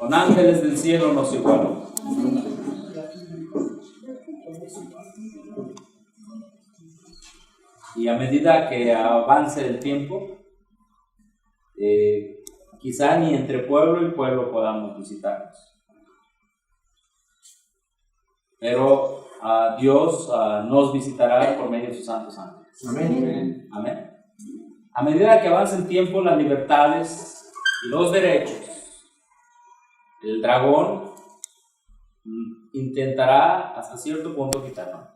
Con ángeles del cielo nos igualan. Y a medida que avance el tiempo, quizá ni entre pueblo y pueblo podamos visitarnos. Pero Dios nos visitará por medio de sus santos ángeles. Amén. Amén. A medida que avance el tiempo, las libertades y los derechos, el dragón intentará hasta cierto punto quitarnos.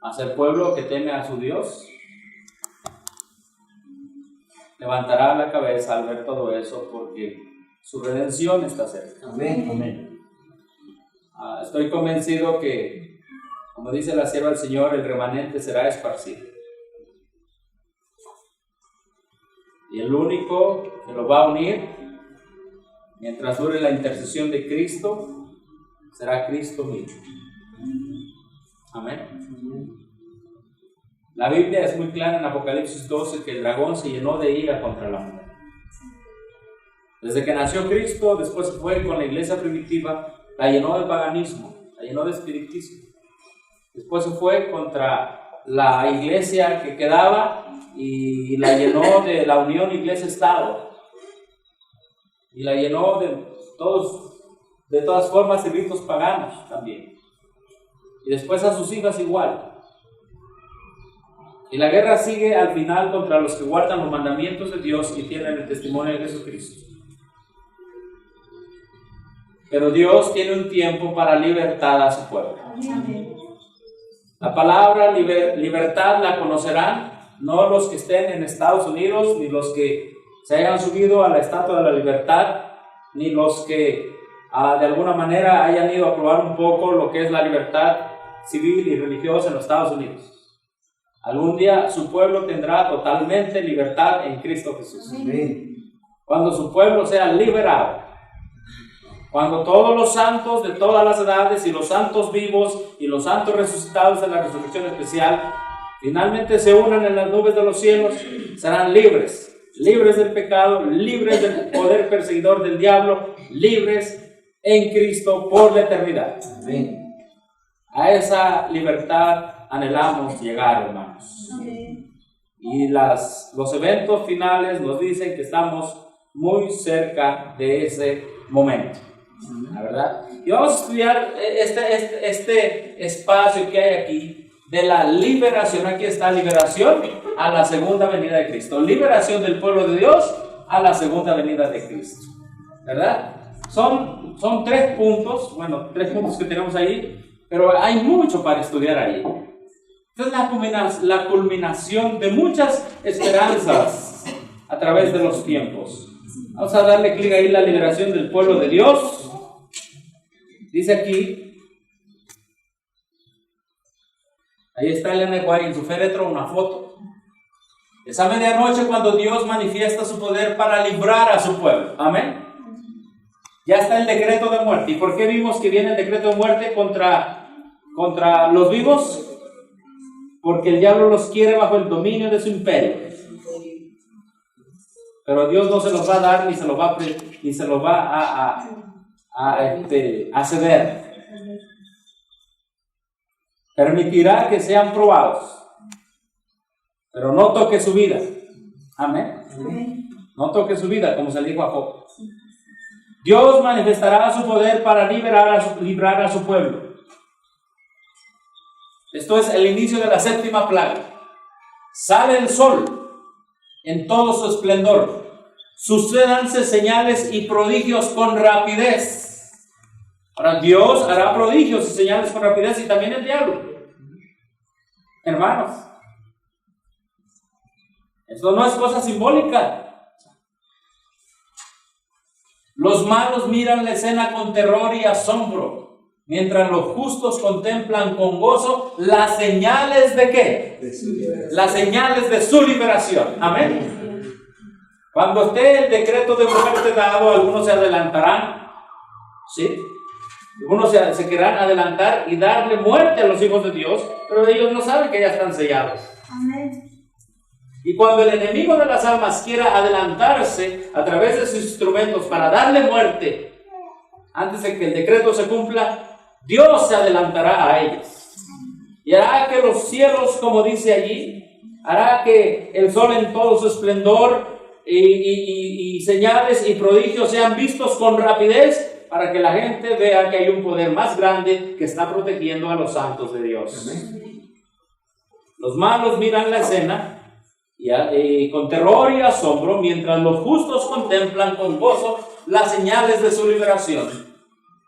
Mas el pueblo que teme a su Dios levantará la cabeza al ver todo eso, porque su redención está cerca. Amén. Amén. Estoy convencido que, como dice la sierva del Señor, el remanente será esparcido. Y el único que lo va a unir, mientras dure la intercesión de Cristo, será Cristo mismo. Amén. La Biblia es muy clara en Apocalipsis 12 que el dragón se llenó de ira contra la mujer. Desde que nació Cristo, después fue con la iglesia primitiva, la llenó de paganismo, la llenó de espiritismo. Después se fue contra la iglesia que quedaba y la llenó de la unión iglesia-estado. Y la llenó de todas formas de ritos paganos también. Y después a sus hijas igual. Y la guerra sigue al final contra los que guardan los mandamientos de Dios y tienen el testimonio de Jesucristo. Pero Dios tiene un tiempo para libertad a su pueblo. La palabra libertad la conocerán no los que estén en Estados Unidos, ni los que se hayan subido a la Estatua de la Libertad, ni los que de alguna manera hayan ido a probar un poco lo que es la libertad civil y religiosa en los Estados Unidos. Algún día su pueblo tendrá totalmente libertad en Cristo Jesús. Amén. Cuando su pueblo sea liberado, cuando todos los santos de todas las edades y los santos vivos y los santos resucitados en la resurrección especial finalmente se unan en las nubes de los cielos, serán libres, libres del pecado, libres del poder perseguidor del diablo, libres en Cristo por la eternidad. Amén. A esa libertad anhelamos llegar, hermanos. Y los eventos finales nos dicen que estamos muy cerca de ese momento, ¿la verdad? Y vamos a estudiar este espacio que hay aquí de la liberación. Aquí está: liberación a la segunda venida de Cristo, liberación del pueblo de Dios a la segunda venida de Cristo, ¿verdad? Son tres puntos que tenemos ahí, pero hay mucho para estudiar ahí. Esta es la culminación de muchas esperanzas a través de los tiempos. Vamos a darle clic ahí: la liberación del pueblo de Dios. Dice aquí, ahí está Elena White en su féretro, una foto. Esa medianoche cuando Dios manifiesta su poder para librar a su pueblo. Amén. Ya está el decreto de muerte. ¿Y por qué vimos que viene el decreto de muerte contra los vivos? Porque el diablo los quiere bajo el dominio de su imperio. Pero Dios no se los va a dar ni se los va a ceder. Permitirá que sean probados, pero no toque su vida. Amén. No toque su vida, como se le dijo a Job. Dios manifestará su poder para librar a su pueblo. Esto es el inicio de la séptima plaga. Sale el sol en todo su esplendor. Sucédanse señales y prodigios con rapidez. Ahora Dios hará prodigios y señales con rapidez, y también el diablo. Hermanos, esto no es cosa simbólica. Los malos miran la escena con terror y asombro, mientras los justos contemplan con gozo las señales de ¿qué? Las señales de su liberación. Amén. Cuando esté el decreto de muerte dado, algunos se adelantarán, ¿sí? Algunos se querrán adelantar y darle muerte a los hijos de Dios, pero ellos no saben que ya están sellados. Amén. Y cuando el enemigo de las almas quiera adelantarse a través de sus instrumentos para darle muerte, antes de que el decreto se cumpla, Dios se adelantará a ellos. Y hará que los cielos, como dice allí, hará que el sol en todo su esplendor y señales y prodigios sean vistos con rapidez, para que la gente vea que hay un poder más grande que está protegiendo a los santos de Dios. Los malos miran la escena y con terror y asombro, mientras los justos contemplan con gozo las señales de su liberación.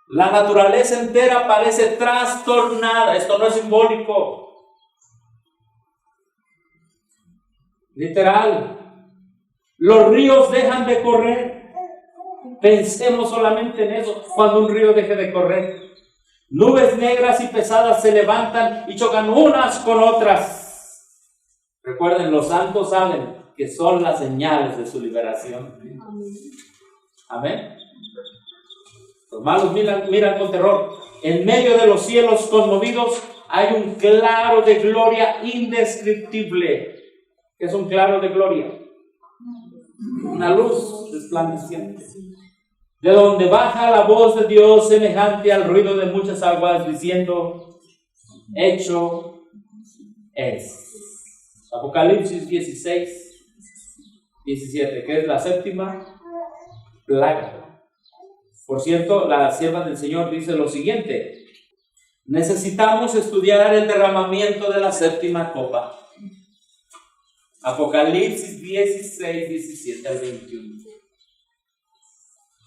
La naturaleza entera parece trastornada. Esto no es simbólico, literal. Los ríos dejan de correr. Pensemos solamente en eso, cuando un río deje de correr. Nubes negras y pesadas se levantan y chocan unas con otras. Recuerden, los santos saben que son las señales de su liberación. Amén. Los malos miran con terror. En medio de los cielos conmovidos hay un claro de gloria indescriptible. ¿Qué es un claro de gloria? Una luz resplandeciente, de donde baja la voz de Dios semejante al ruido de muchas aguas, diciendo: hecho es. Apocalipsis 16, 17, que es la séptima plaga. Por cierto, la sierva del Señor dice lo siguiente: necesitamos estudiar el derramamiento de la séptima copa. Apocalipsis 16, 17 al 21.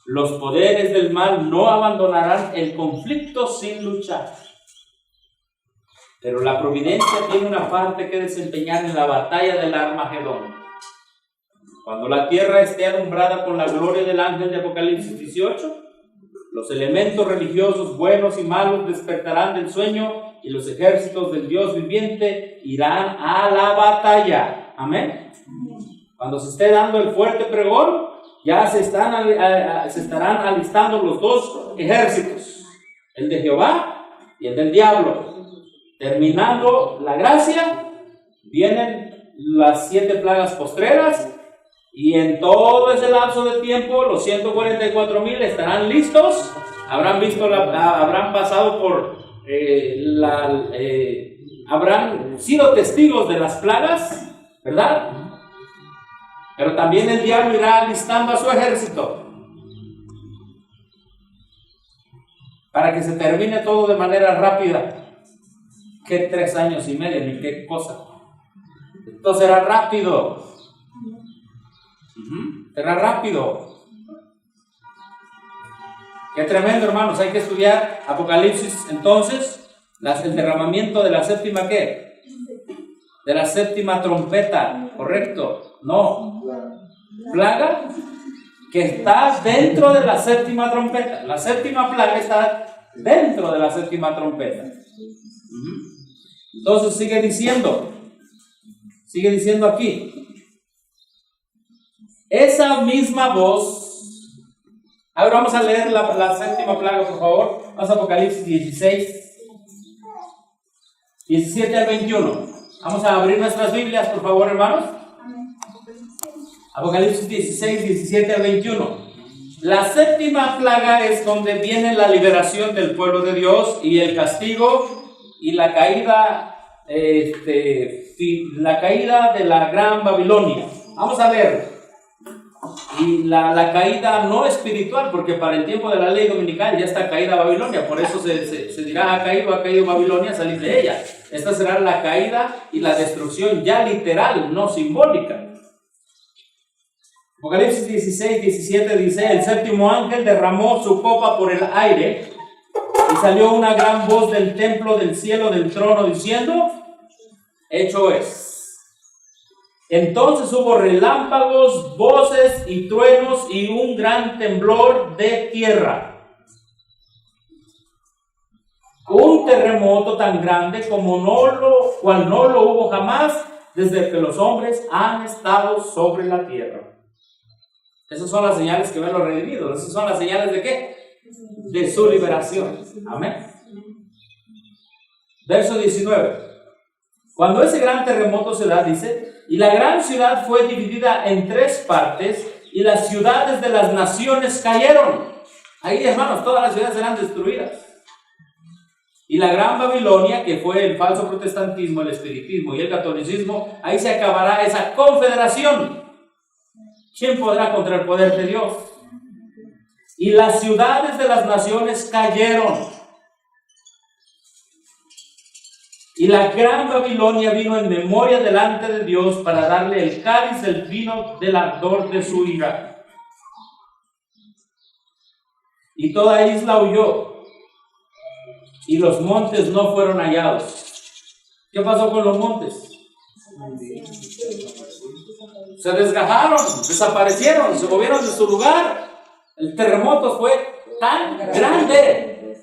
Los poderes del mal no abandonarán el conflicto sin luchar. Pero la providencia tiene una parte que desempeñar en la batalla del Armagedón. Cuando la tierra esté alumbrada con la gloria del ángel de Apocalipsis 18, los elementos religiosos buenos y malos despertarán del sueño y los ejércitos del Dios viviente irán a la batalla. Amén. Cuando se esté dando el fuerte pregón, ya se estarán alistando los dos ejércitos, el de Jehová y el del diablo. Terminando la gracia, vienen las 7 plagas postreras, y en todo ese lapso de tiempo los 144,000 estarán listos, habrán pasado por habrán sido testigos de las plagas, ¿verdad? Pero también el diablo irá alistando a su ejército para que se termine todo de manera rápida. ¿Qué 3 años y medio? Ni qué cosa. Esto será rápido. Será rápido. Qué tremendo, hermanos. Hay que estudiar Apocalipsis. Entonces, el derramamiento de la séptima, ¿qué? De la séptima trompeta. ¿Correcto? No. Plaga que está dentro de la séptima trompeta. La séptima plaga está dentro de la séptima trompeta. Entonces sigue diciendo aquí, esa misma voz. Ahora vamos a leer la séptima plaga, por favor. Vamos a Apocalipsis 16, 17 al 21. Vamos a abrir nuestras Biblias, por favor, hermanos. Apocalipsis 16, 17 al 21. La séptima plaga es donde viene la liberación del pueblo de Dios y el castigo y la caída de la gran Babilonia. Vamos a ver. Y la caída no espiritual, porque para el tiempo de la ley dominical ya está caída Babilonia, por eso se dirá ha caído Babilonia, salir de ella. Esta será la caída y la destrucción ya literal, no simbólica. Apocalipsis 16, 17 dice: el séptimo ángel derramó su copa por el aire, y salió una gran voz del templo del cielo del trono diciendo: hecho es. Entonces hubo relámpagos, voces y truenos y un gran temblor de tierra. Un terremoto tan grande cual no lo hubo jamás desde que los hombres han estado sobre la tierra. Esas son las señales que ven los redimidos. Esas son las señales ¿de qué? De su liberación. Amén. Verso 19. Cuando ese gran terremoto se da, dice, y la gran ciudad fue dividida en 3 partes, y las ciudades de las naciones cayeron. Ahí, hermanos, todas las ciudades serán destruidas. Y la gran Babilonia, que fue el falso protestantismo, el espiritismo y el catolicismo, ahí se acabará esa confederación. ¿Quién podrá contra el poder de Dios? Y las ciudades de las naciones cayeron. Y la gran Babilonia vino en memoria delante de Dios para darle el cáliz del vino del ardor de su ira. Y toda isla huyó, y los montes no fueron hallados. ¿Qué pasó con los montes? Se desgajaron, desaparecieron, se movieron de su lugar. El terremoto fue tan grande.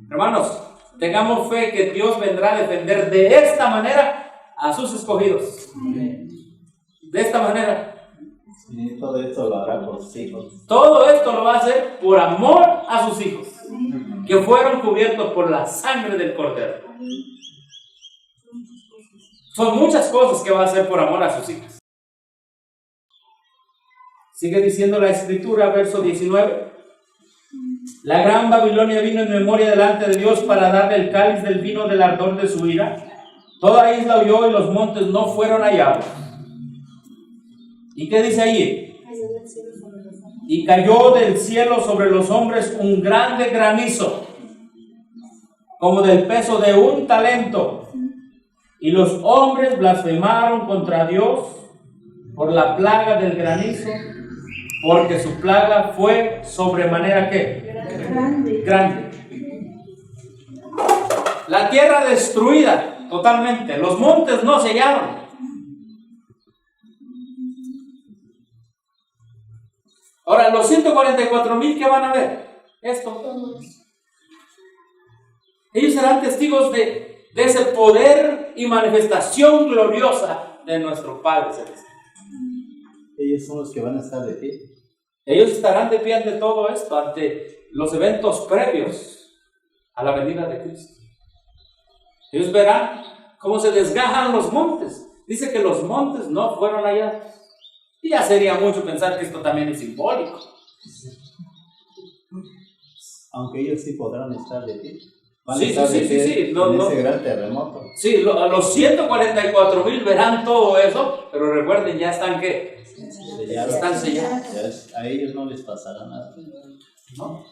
Hermanos, tengamos fe que Dios vendrá a defender de esta manera a sus escogidos. De esta manera. Y todo esto lo hará por sus hijos. Todo esto lo va a hacer por amor a sus hijos, que fueron cubiertos por la sangre del Cordero. Son muchas cosas que va a hacer por amor a sus hijos. Sigue diciendo la Escritura, verso 19. La gran Babilonia vino en memoria delante de Dios para darle el cáliz del vino del ardor de su ira. Toda isla huyó y los montes no fueron hallados. ¿Y qué dice ahí? Y cayó del cielo sobre los hombres un grande granizo, como del peso de un talento. Y los hombres blasfemaron contra Dios por la plaga del granizo, porque su plaga fue sobremanera ¿qué? Grande. La tierra destruida totalmente, los montes no se hallaron. Ahora, los 144,000 que van a ver, esto, ellos serán testigos de ese poder y manifestación gloriosa de nuestro Padre Celestial. Ellos son los que van a estar de pie. Ellos estarán de pie ante todo esto, ante los eventos previos a la venida de Cristo. Ellos verán cómo se desgajan los montes. Dice que los montes no fueron hallados. Y ya sería mucho pensar que esto también es simbólico. Aunque ellos sí podrán estar de pie. Van Sí, a estar sí, de sí, pie sí, en ese gran terremoto. Sí, los 144,000 verán todo eso, pero recuerden, ya están ¿qué? Están sellados. A ellos no les pasará nada. ¿No?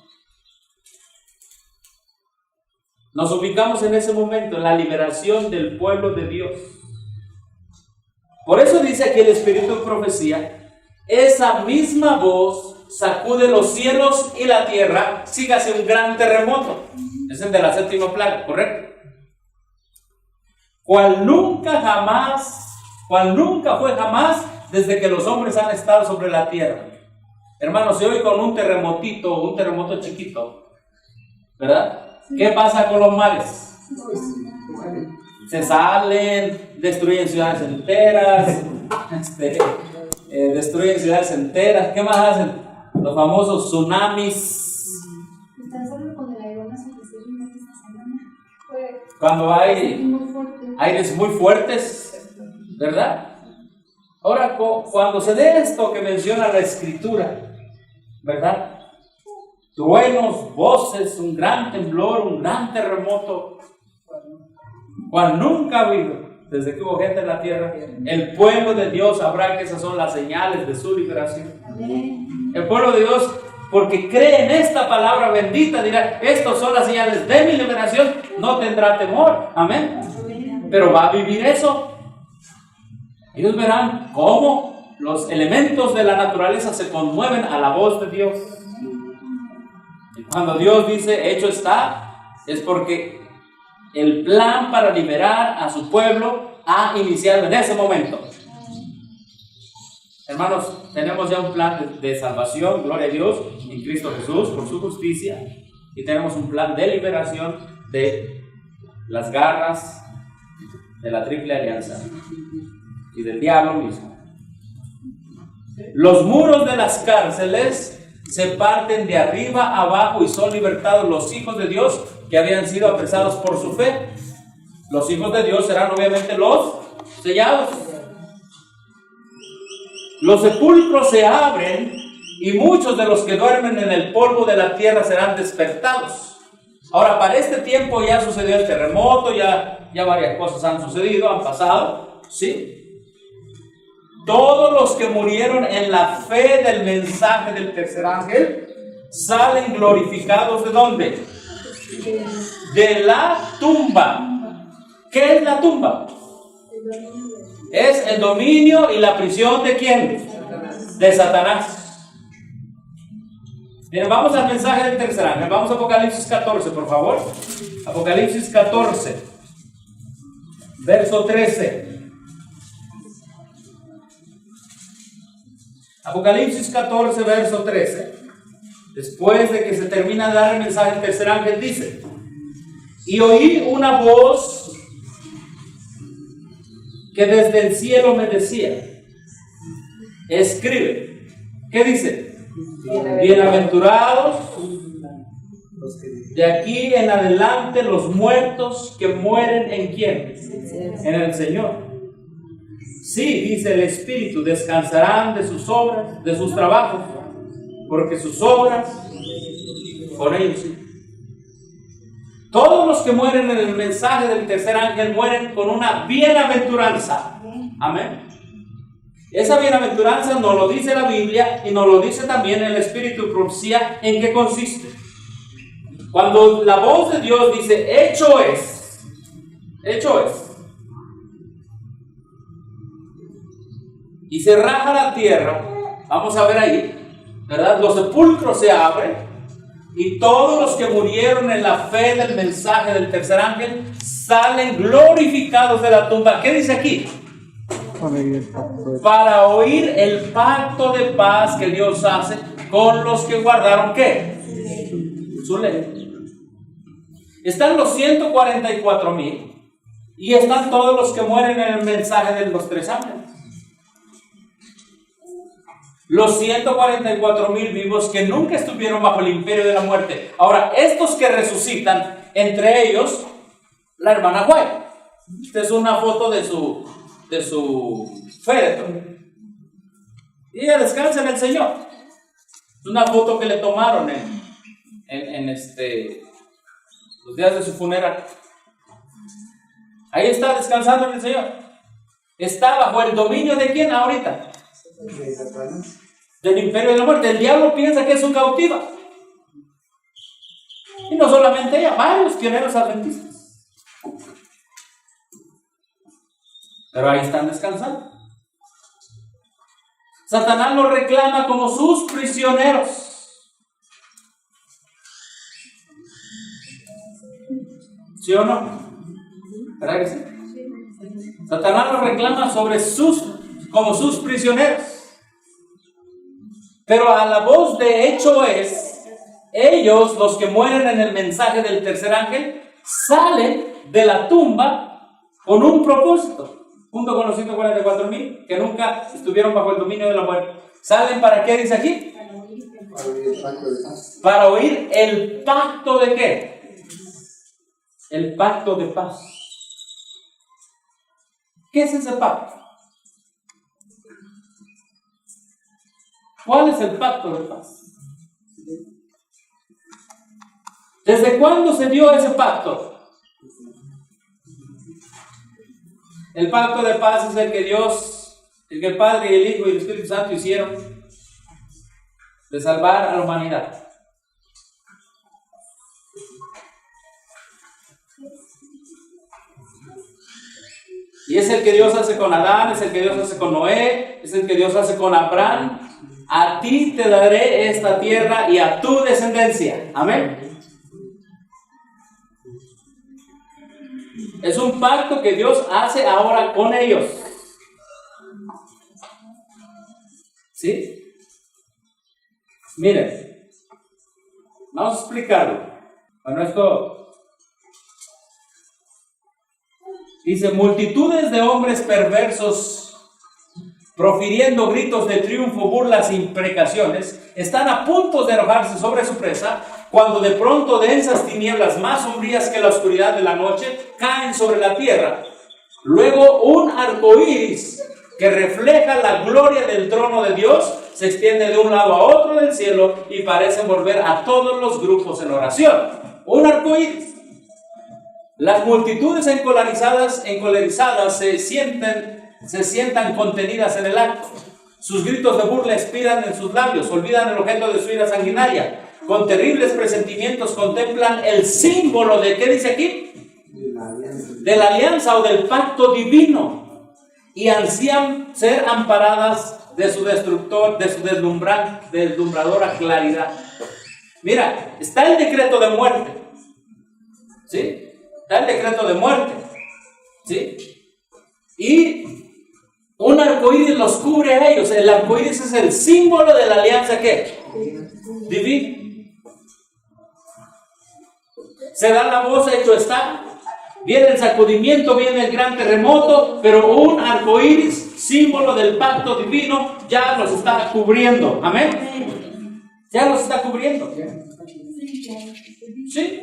Nos ubicamos en ese momento, en la liberación del pueblo de Dios. Por eso dice aquí el Espíritu de profecía, esa misma voz sacude los cielos y la tierra, sígase un gran terremoto. Es el de la 7ª plaga, ¿correcto? Cual nunca fue jamás desde que los hombres han estado sobre la tierra. Hermanos, si hoy con un terremoto chiquito, ¿verdad? ¿Qué pasa con los mares? Se salen, destruyen ciudades enteras, destruyen ciudades enteras. ¿Qué más hacen? Los famosos tsunamis. Cuando hay aires muy fuertes, ¿verdad? Ahora, cuando se dé esto que menciona la Escritura, ¿verdad? Truenos, voces, un gran temblor, un gran terremoto, cual nunca ha habido desde que hubo gente en la tierra. El pueblo de Dios sabrá que esas son las señales de su liberación. El pueblo de Dios, porque cree en esta palabra bendita, dirá: estas son las señales de mi liberación, no tendrá temor. Amén. Pero va a vivir eso. Ellos verán cómo los elementos de la naturaleza se conmueven a la voz de Dios. Y cuando Dios dice hecho está, es porque el plan para liberar a su pueblo ha iniciado en ese momento. Hermanos, tenemos ya un plan de salvación, gloria a Dios, en Cristo Jesús, por su justicia. Y tenemos un plan de liberación de las garras de la triple alianza y del diablo mismo. Los muros de las cárceles se parten de arriba a abajo y son libertados los hijos de Dios que habían sido apresados por su fe. Los hijos de Dios serán obviamente los sellados. Los sepulcros se abren y muchos de los que duermen en el polvo de la tierra serán despertados. Ahora, para este tiempo ya sucedió el terremoto, ya varias cosas han sucedido, han pasado, ¿sí? Todos los que murieron en la fe del mensaje del tercer ángel salen glorificados ¿de dónde? De la tumba. ¿Qué es la tumba? Es el dominio y la prisión ¿de quién? De Satanás. Bien, vamos al mensaje del tercer ángel. Vamos a Apocalipsis 14, por favor. Apocalipsis 14, verso 13. Apocalipsis 14, verso 13. Después de que se termina de dar el mensaje del tercer ángel, dice: y oí una voz que desde el cielo me decía: escribe. ¿Qué dice? Bienaventurados de aquí en adelante los muertos que mueren ¿en quién? En el Señor. Sí, dice el Espíritu, descansarán de sus obras, de sus trabajos, porque sus obras con ellos sí. Todos los que mueren en el mensaje del tercer ángel mueren con una bienaventuranza. Amén. Esa bienaventuranza nos lo dice la Biblia y nos lo dice también el Espíritu de Profecía. ¿En qué consiste? Cuando la voz de Dios dice, hecho es, y se raja la tierra, vamos a ver ahí, ¿verdad? Los sepulcros se abren y todos los que murieron en la fe del mensaje del tercer ángel salen glorificados de la tumba. ¿Qué dice aquí? Para oír el pacto de paz que Dios hace con los que guardaron ¿qué? Su ley. Están los 144,000 y están todos los que mueren en el mensaje de los tres ángeles. Los 144,000 vivos que nunca estuvieron bajo el imperio de la muerte. Ahora, estos que resucitan, entre ellos, la hermana White. Esta es una foto de su féretro. Y ella descansa en el Señor. Es una foto que le tomaron en los días de su funeral. Ahí está descansando en el Señor. Está bajo el dominio ¿de quién ahorita? Del imperio de la muerte. El diablo piensa que es su cautiva. Y no solamente ella, varios pioneros adventistas. Pero ahí están descansando. Satanás los reclama como sus prisioneros. ¿Sí o no? ¿Verdad que sí? Satanás los reclama como sus prisioneros. Pero a la voz de hecho es, ellos, los que mueren en el mensaje del tercer ángel, salen de la tumba con un propósito, junto con los 144,000 que nunca estuvieron bajo el dominio de la muerte. ¿Salen para qué dice aquí? Para oír el pacto de qué? El pacto de paz. ¿Qué es ese pacto? ¿Cuál es el pacto de paz? ¿Desde cuándo se dio ese pacto? El pacto de paz es el que el Padre y el Hijo y el Espíritu Santo hicieron de salvar a la humanidad. Y es el que Dios hace con Adán, es el que Dios hace con Noé, es el que Dios hace con Abraham. A ti te daré esta tierra y a tu descendencia. Amén. Es un pacto que Dios hace ahora con ellos. ¿Sí? Miren, vamos a explicarlo. Bueno, esto dice: multitudes de hombres perversos, profiriendo gritos de triunfo, burlas e imprecaciones, están a punto de enojarse sobre su presa cuando de pronto densas tinieblas más sombrías que la oscuridad de la noche caen sobre la tierra. Luego un arco iris que refleja la gloria del trono de Dios se extiende de un lado a otro del cielo y parece envolver a todos los grupos en oración. Un arco iris. Las multitudes encolerizadas se sientan contenidas en el acto. Sus gritos de burla expiran en sus labios, olvidan el objeto de su ira sanguinaria. Con terribles presentimientos contemplan el símbolo de, ¿qué dice aquí? De la alianza o del pacto divino. Y ansían ser amparadas de su destructor, de su deslumbradora claridad. Mira, está el decreto de muerte. ¿Sí? Está el decreto de muerte. ¿Sí? Y un arcoíris los cubre a ellos. El arcoíris es el símbolo de la alianza, ¿qué? Divina. Se da la voz, hecho está. Viene el sacudimiento, viene el gran terremoto, pero un arcoíris, símbolo del pacto divino, ya los está cubriendo. Amén. Ya los está cubriendo. ¿Sí?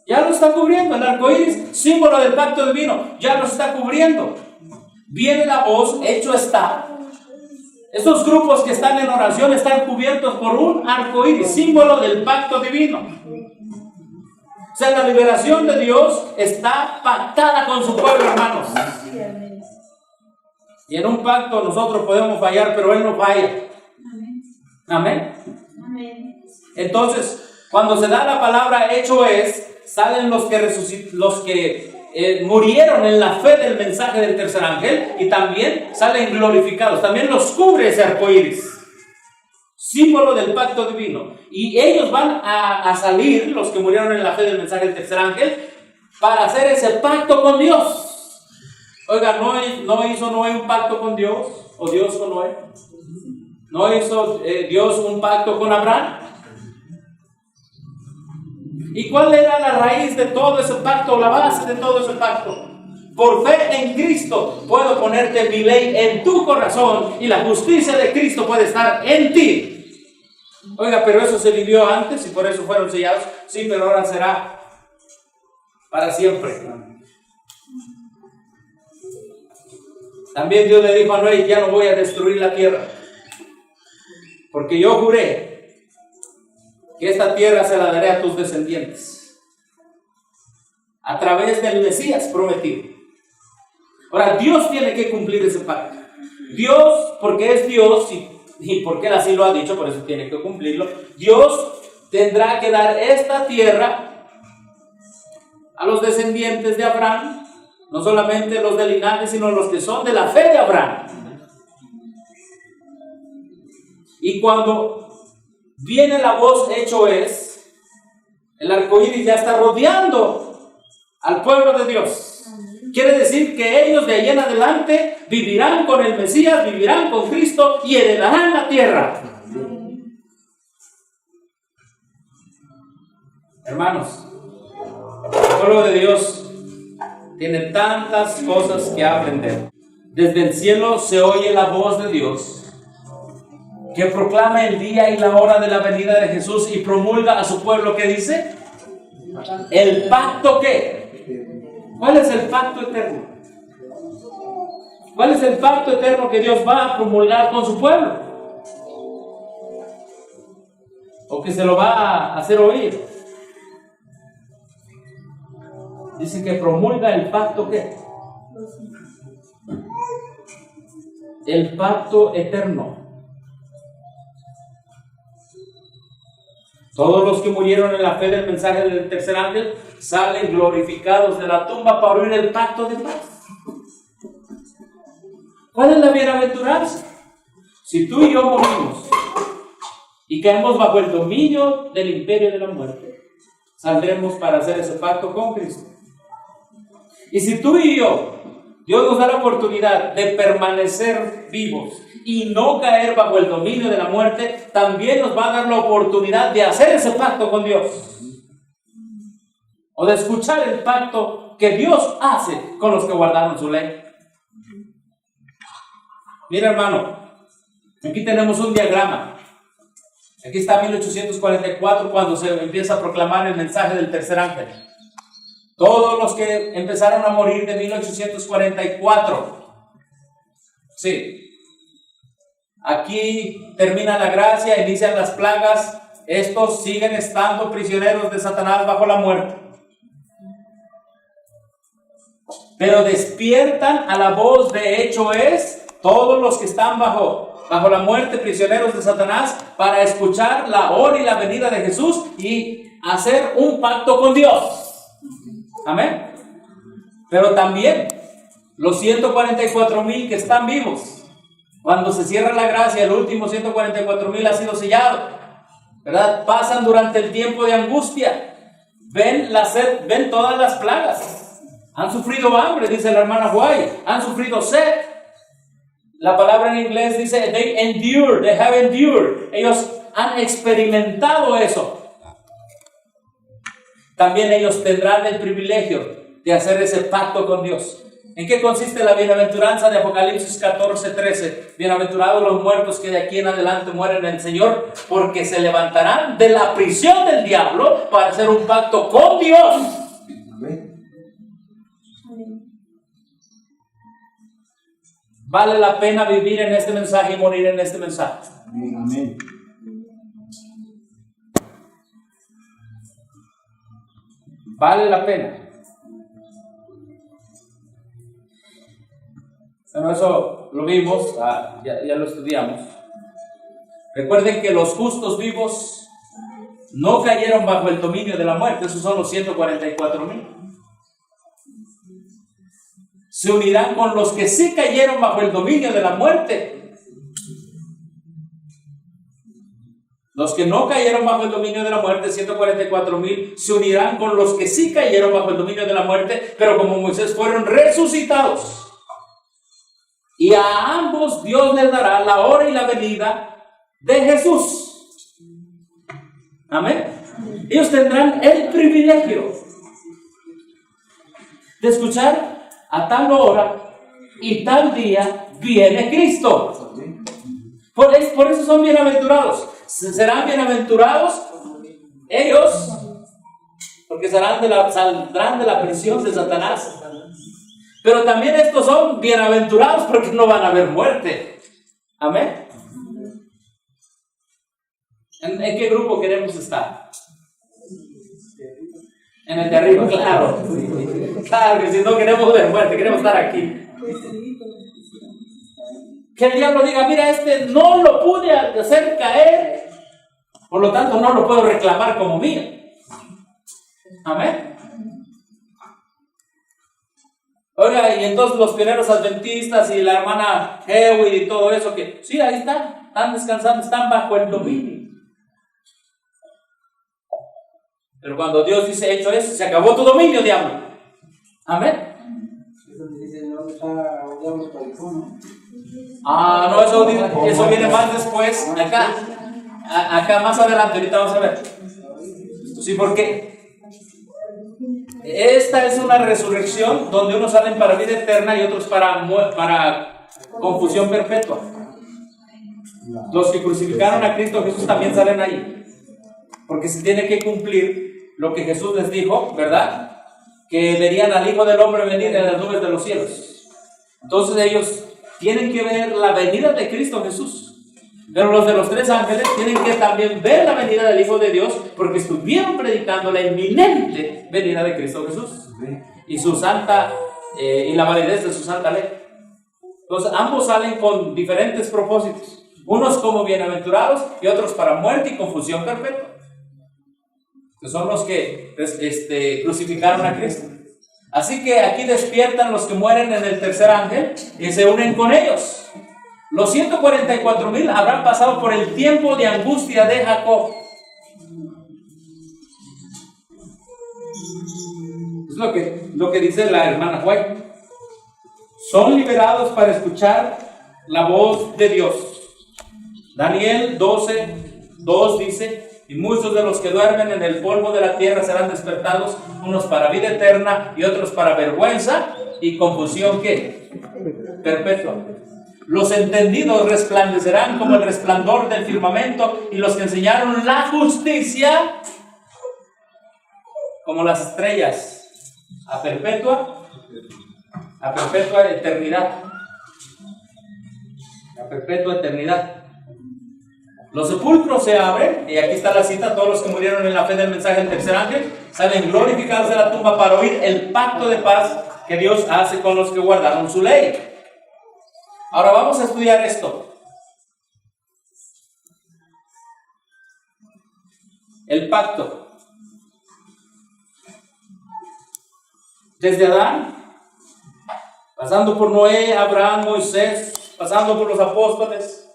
Ya los está cubriendo. El arcoíris, símbolo del pacto divino, ya los está cubriendo. Viene la voz, hecho está. Estos grupos que están en oración están cubiertos por un arcoíris, símbolo del pacto divino. O sea, la liberación de Dios está pactada con su pueblo, hermanos. Y en un pacto nosotros podemos fallar, pero Él no falla. Amén. Entonces, cuando se da la palabra hecho es, salen los que murieron en la fe del mensaje del tercer ángel y también salen glorificados. También los cubre ese arcoíris, símbolo del pacto divino. Y ellos van a salir, los que murieron en la fe del mensaje del tercer ángel, para hacer ese pacto con Dios. Oiga, ¿no hizo Noé un pacto con Dios? ¿O Dios con Noé? ¿No hizo Dios un pacto con Abraham? ¿Y cuál era la raíz de todo ese pacto, la base de todo ese pacto? Por fe en Cristo puedo ponerte mi ley en tu corazón y la justicia de Cristo puede estar en ti. Oiga, pero eso se vivió antes y por eso fueron sellados. Sí, pero ahora será para siempre. También Dios le dijo a Noé, ya no voy a destruir la tierra, porque yo juré que esta tierra se la daré a tus descendientes a través del Mesías prometido. Ahora, Dios tiene que cumplir ese pacto. Dios, porque es Dios y porque Él así lo ha dicho, por eso tiene que cumplirlo. Dios tendrá que dar esta tierra a los descendientes de Abraham, no solamente los del linaje, sino los que son de la fe de Abraham. Y cuando viene la voz hecho es, el arcoíris ya está rodeando al pueblo de Dios. Quiere decir que ellos de ahí en adelante vivirán con el Mesías, vivirán con Cristo y heredarán la tierra. Hermanos, el pueblo de Dios tiene tantas cosas que aprender. Desde el cielo se oye la voz de Dios, que proclama el día y la hora de la venida de Jesús y promulga a su pueblo, ¿qué dice? El pacto que... ¿Cuál es el pacto eterno? ¿Cuál es el pacto eterno que Dios va a promulgar con su pueblo? ¿O que se lo va a hacer oír? Dice que promulga el pacto ¿qué? El pacto eterno. Todos los que murieron en la fe del mensaje del tercer ángel salen glorificados de la tumba para oír el pacto de paz. ¿Cuál es la bienaventuranza? Si tú y yo morimos y caemos bajo el dominio del imperio de la muerte, saldremos para hacer ese pacto con Cristo. Y si tú y yo, Dios nos da la oportunidad de permanecer vivos y no caer bajo el dominio de la muerte, también nos va a dar la oportunidad de hacer ese pacto con Dios. O de escuchar el pacto que Dios hace con los que guardaron su ley. Mira, hermano, aquí tenemos un diagrama. Aquí está 1844 cuando se empieza a proclamar el mensaje del tercer ángel. Todos los que empezaron a morir de 1844. Sí. Aquí termina la gracia, inician las plagas. Estos siguen estando prisioneros de Satanás bajo la muerte. Pero despiertan a la voz de hecho es todos los que están bajo la muerte, prisioneros de Satanás, para escuchar la hora y la venida de Jesús y hacer un pacto con Dios. Amén. Pero también los 144,000 que están vivos, cuando se cierra la gracia, el último 144,000 ha sido sellado, ¿verdad? Pasan durante el tiempo de angustia, ven la sed, ven todas las plagas, han sufrido hambre, dice la hermana White, han sufrido sed. La palabra en inglés dice they endure, they have endured. Ellos han experimentado eso. También ellos tendrán el privilegio de hacer ese pacto con Dios. ¿En qué consiste la bienaventuranza de Apocalipsis 14:13? Bienaventurados los muertos que de aquí en adelante mueren en el Señor, porque se levantarán de la prisión del diablo para hacer un pacto con Dios. Amén. Vale la pena vivir en este mensaje y morir en este mensaje. Amén. Vale la pena. Bueno, eso lo vimos, ya lo estudiamos. Recuerden que los justos vivos no cayeron bajo el dominio de la muerte. Esos son los 144,000. Se unirán con los que sí cayeron bajo el dominio de la muerte. Los que no cayeron bajo el dominio de la muerte, 144,000, se unirán con los que sí cayeron bajo el dominio de la muerte, pero como Moisés fueron resucitados. Y a ambos Dios les dará la hora y la venida de Jesús. Amén. Ellos tendrán el privilegio de escuchar: a tal hora y tal día viene Cristo. Por eso son bienaventurados. Serán bienaventurados ellos, porque saldrán de la prisión de Satanás. Pero también estos son bienaventurados porque no van a haber muerte. Amén. ¿En qué grupo queremos estar? En el de arriba, claro. Claro que si no queremos ver muerte, queremos estar aquí. Que el diablo diga: mira, este no lo pude hacer caer, por lo tanto no lo puedo reclamar como mío. Amén. Oiga, y entonces los pioneros adventistas y la hermana Hewitt y todo eso, que sí, ahí están descansando, están bajo el dominio. Pero cuando Dios dice: hecho eso, se acabó tu dominio, diablo. Amén. No, eso viene más después, acá más adelante, ahorita vamos a ver. Sí, porque esta es una resurrección donde unos salen para vida eterna y otros para confusión perpetua. Los que crucificaron a Cristo Jesús también salen ahí, porque se tiene que cumplir lo que Jesús les dijo, ¿verdad? Que verían al Hijo del Hombre venir en las nubes de los cielos. Entonces ellos tienen que ver la venida de Cristo Jesús. Pero los de los tres ángeles tienen que también ver la venida del Hijo de Dios, porque estuvieron predicando la inminente venida de Cristo Jesús y su santa y la validez de su santa ley. Entonces ambos salen con diferentes propósitos, unos como bienaventurados y otros para muerte y confusión perpetua, que son los que crucificaron a Cristo. Así que aquí despiertan los que mueren en el tercer ángel y se unen con ellos. Los 144,000 habrán pasado por el tiempo de angustia de Jacob. Es lo que dice la hermana White. Son liberados para escuchar la voz de Dios. Daniel 12:2 dice: y muchos de los que duermen en el polvo de la tierra serán despertados, unos para vida eterna y otros para vergüenza y confusión, ¿qué? Perpetua. Los entendidos resplandecerán como el resplandor del firmamento, y los que enseñaron la justicia como las estrellas a perpetua eternidad. A perpetua eternidad. Los sepulcros se abren, y aquí está la cita: todos los que murieron en la fe del mensaje del tercer ángel salen glorificados de la tumba para oír el pacto de paz que Dios hace con los que guardaron su ley. Ahora vamos a estudiar esto. El pacto. Desde Adán, pasando por Noé, Abraham, Moisés, pasando por los apóstoles,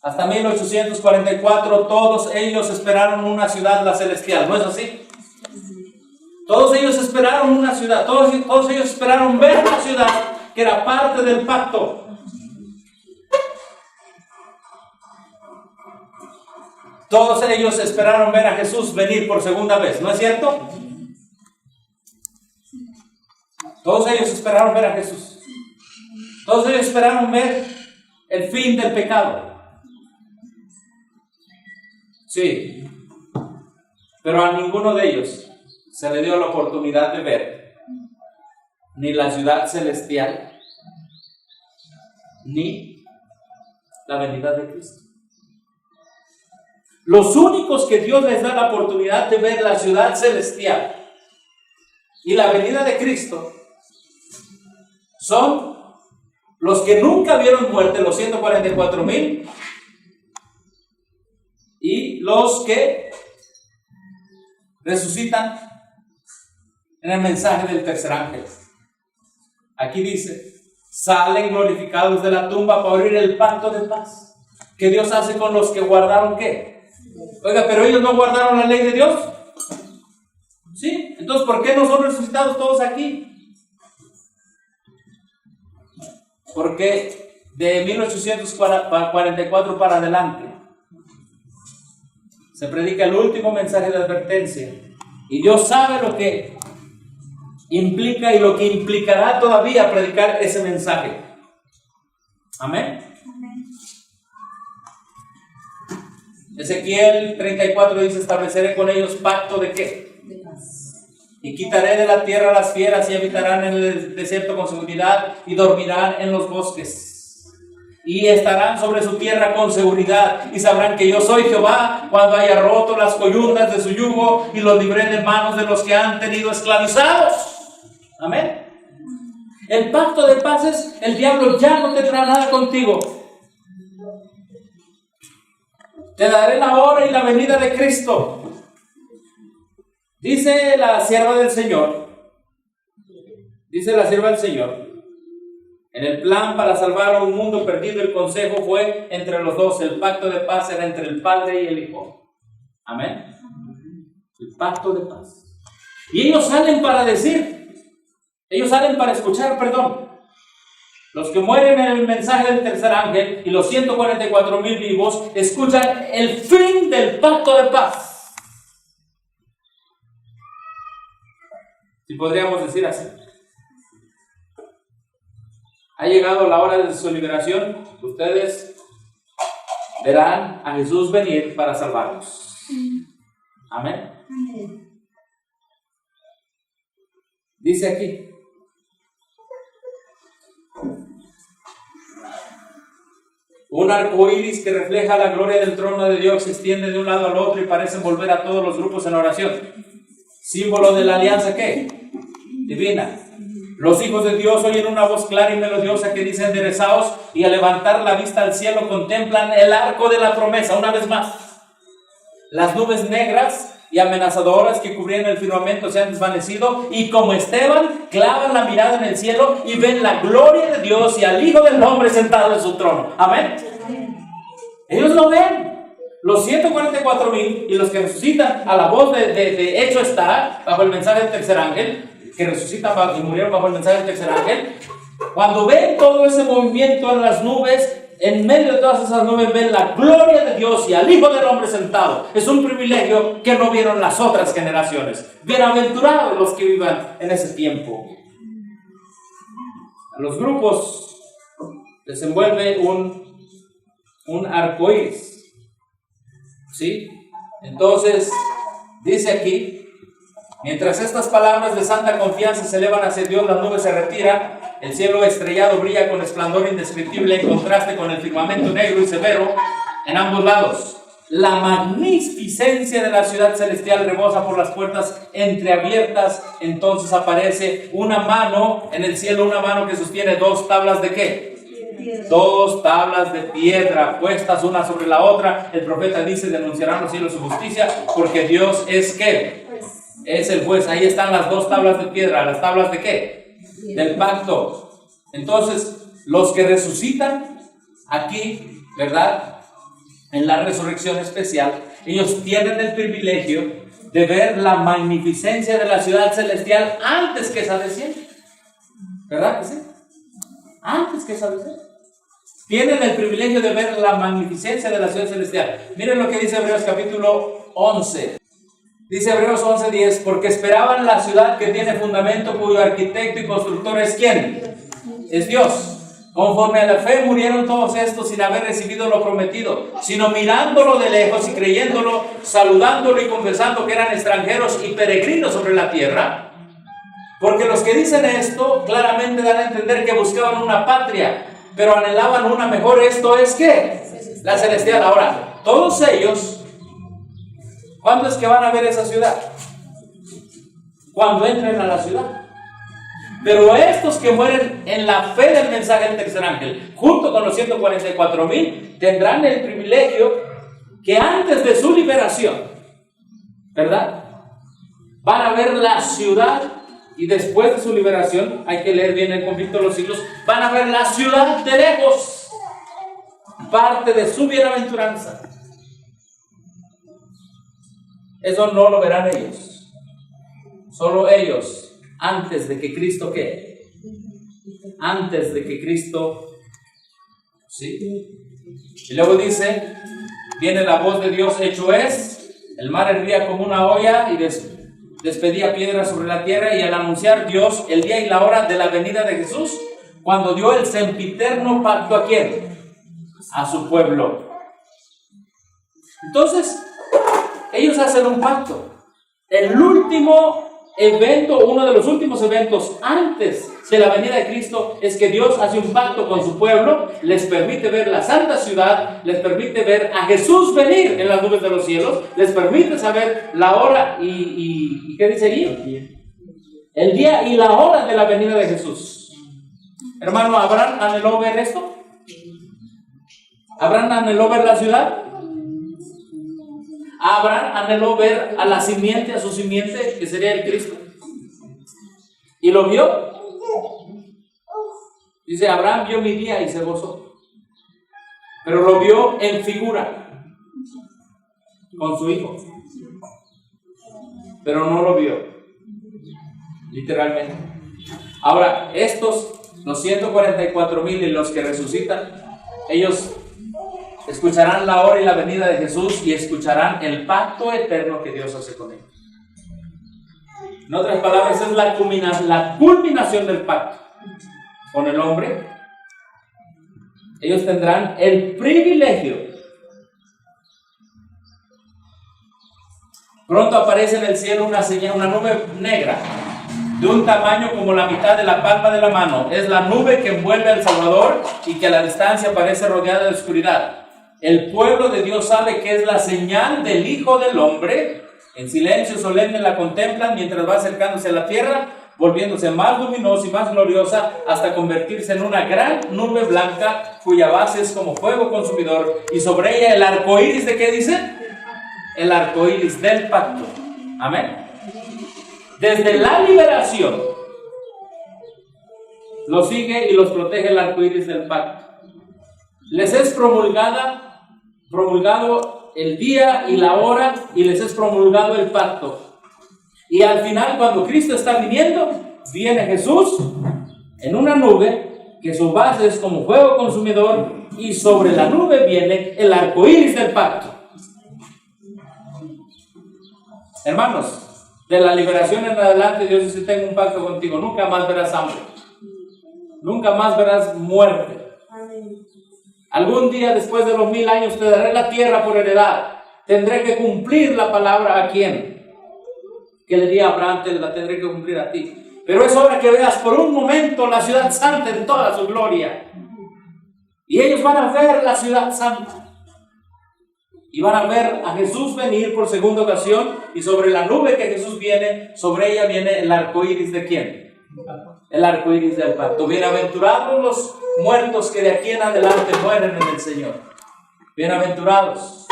hasta 1844, todos ellos esperaron una ciudad, la celestial. ¿No es así? Todos ellos esperaron una ciudad, todos ellos esperaron ver la ciudad que era parte del pacto. Todos ellos esperaron ver a Jesús venir por segunda vez, ¿no es cierto? Todos ellos esperaron ver a Jesús. Todos ellos esperaron ver el fin del pecado. Sí, pero a ninguno de ellos se le dio la oportunidad de ver ni la ciudad celestial, ni la venida de Cristo. Los únicos que Dios les da la oportunidad de ver la ciudad celestial y la venida de Cristo son los que nunca vieron muerte, los 144,000, y los que resucitan en el mensaje del tercer ángel. Aquí dice: salen glorificados de la tumba para oír el pacto de paz que Dios hace con los que guardaron ¿qué? Oiga, pero ellos no guardaron la ley de Dios. ¿Sí? Entonces, ¿por qué no son resucitados todos aquí? Porque de 1844 para adelante se predica el último mensaje de advertencia, y Dios sabe lo que implica y lo que implicará todavía predicar ese mensaje. Amén. Ezequiel 34 dice: estableceré con ellos pacto de ¿qué? De paz. Y quitaré de la tierra las fieras, y habitarán en el desierto con seguridad, y dormirán en los bosques. Y estarán sobre su tierra con seguridad, y sabrán que yo soy Jehová cuando haya roto las coyundas de su yugo y los libré de manos de los que han tenido esclavizados. Amén. El pacto de paz es: el diablo ya no tendrá nada contigo. Te daré la hora y la venida de Cristo. Dice la sierva del Señor, en el plan para salvar a un mundo perdido, el consejo fue entre los dos. El pacto de paz era entre el Padre y el Hijo. Amén. El pacto de paz. Y ellos salen para escuchar, Los que mueren en el mensaje del tercer ángel y los 144,000 vivos escuchan el fin del pacto de paz. Si podríamos decir así. Ha llegado la hora de su liberación. Ustedes verán a Jesús venir para salvarlos. Amén. Dice aquí: un arco iris que refleja la gloria del trono de Dios se extiende de un lado al otro y parece envolver a todos los grupos en oración. Símbolo de la alianza ¿qué? Divina. Los hijos de Dios oyen una voz clara y melodiosa que dice: enderezaos, y al levantar la vista al cielo contemplan el arco de la promesa. Una vez más, las nubes negras y amenazadoras que cubrían el firmamento se han desvanecido, y como Esteban clavan la mirada en el cielo y ven la gloria de Dios y al Hijo del Hombre sentado en su trono. Amén. Ellos lo ven. Los 144,000 y los que resucitan a la voz de hecho está, bajo el mensaje del tercer ángel, que resucitan y murieron bajo el mensaje del tercer ángel, cuando ven todo ese movimiento en las nubes, en medio de todas esas nubes ven la gloria de Dios y al Hijo del Hombre sentado. Es un privilegio que no vieron las otras generaciones. Bienaventurados los que vivan en ese tiempo. A los grupos les envuelve un arco iris. ¿Sí? Entonces, dice aquí, mientras estas palabras de santa confianza se elevan hacia Dios, las nubes se retiran, el cielo estrellado brilla con esplendor indescriptible en contraste con el firmamento negro y severo en ambos lados. La magnificencia de la ciudad celestial rebosa por las puertas entreabiertas. Entonces aparece una mano en el cielo, una mano que sostiene dos tablas de ¿qué? Dos tablas de piedra puestas una sobre la otra. El profeta dice: denunciarán los cielos su justicia, porque Dios es ¿qué? Es el juez. Ahí están las dos tablas de piedra. ¿Las tablas de qué? Del pacto. Entonces, los que resucitan aquí, ¿verdad?, en la resurrección especial, ellos tienen el privilegio de ver la magnificencia de la ciudad celestial antes que esa descienda. ¿Verdad que sí? Antes que esa descienda. Tienen el privilegio de ver la magnificencia de la ciudad celestial. Miren lo que dice Hebreos capítulo 11. Dice Hebreos 11:10: porque esperaban la ciudad que tiene fundamento, cuyo arquitecto y constructor es ¿quién? Es Dios. Conforme a la fe murieron todos estos sin haber recibido lo prometido, sino mirándolo de lejos y creyéndolo, saludándolo y confesando que eran extranjeros y peregrinos sobre la tierra. Porque los que dicen esto claramente dan a entender que buscaban una patria, pero anhelaban una mejor. Esto es ¿qué? La celestial. Ahora, todos ellos, ¿cuándo es que van a ver esa ciudad? Cuando entren a la ciudad. Pero estos que mueren en la fe del mensaje del tercer ángel, junto con los 144,000, tendrán el privilegio que antes de su liberación, ¿verdad?, van a ver la ciudad, y después de su liberación, hay que leer bien el conflicto de los siglos, van a ver la ciudad de lejos, parte de su bienaventuranza. Eso no lo verán ellos, solo ellos. Antes de que Cristo, ¿qué? Antes de que Cristo, ¿sí? Y luego dice, viene la voz de Dios, hecho es, el mar hervía como una olla y despedía piedras sobre la tierra, y al anunciar Dios el día y la hora de la venida de Jesús, cuando dio el sempiterno pacto ¿a quién? A su pueblo. Entonces, ellos hacen un pacto. El último evento, uno de los últimos eventos antes de la venida de Cristo, es que Dios hace un pacto con su pueblo, les permite ver la santa ciudad, les permite ver a Jesús venir en las nubes de los cielos, les permite saber la hora y ¿qué dice ahí? El día y la hora de la venida de Jesús. Hermano, ¿Abraham anheló ver esto? ¿Abraham anheló ver la ciudad? Abraham anheló ver a la simiente, a su simiente, que sería el Cristo. ¿Y lo vio? Dice, Abraham vio mi día y se gozó. Pero lo vio en figura, con su hijo. Pero no lo vio, literalmente. Ahora, estos, los 144,000 y los que resucitan, ellos escucharán la hora y la venida de Jesús y escucharán el pacto eterno que Dios hace con ellos. En otras palabras, es la culminación del pacto con el hombre. Ellos tendrán el privilegio. Pronto aparece en el cielo una señal, una nube negra, de un tamaño como la mitad de la palma de la mano. Es la nube que envuelve al Salvador y que a la distancia parece rodeada de oscuridad. El pueblo de Dios sabe que es la señal del Hijo del Hombre. En silencio solemne la contemplan mientras va acercándose a la tierra, volviéndose más luminosa y más gloriosa hasta convertirse en una gran nube blanca cuya base es como fuego consumidor, y sobre ella el arco iris. ¿De qué dice? El arco iris del pacto. Amén. Desde la liberación los sigue y los protege el arco iris del pacto. Les es promulgado el día y la hora, y les es promulgado el pacto. Y al final, cuando Cristo está viniendo, viene Jesús en una nube que su base es como fuego consumidor, y sobre la nube viene el arco iris del pacto. Hermanos, de la liberación en adelante, Dios dice: tengo un pacto contigo, nunca más verás hambre, nunca más verás muerte, Algún día después de los 1000 años te daré la tierra por heredad. Tendré que cumplir la palabra a quién. Que le di a Abraham, te la tendré que cumplir a ti. Pero es hora que veas por un momento la ciudad santa en toda su gloria. Y ellos van a ver la ciudad santa. Y van a ver a Jesús venir por segunda ocasión. Y sobre la nube que Jesús viene, sobre ella viene el arco iris de quién. El arco iris del pacto. Bienaventurados los muertos que de aquí en adelante mueren en el Señor. Bienaventurados,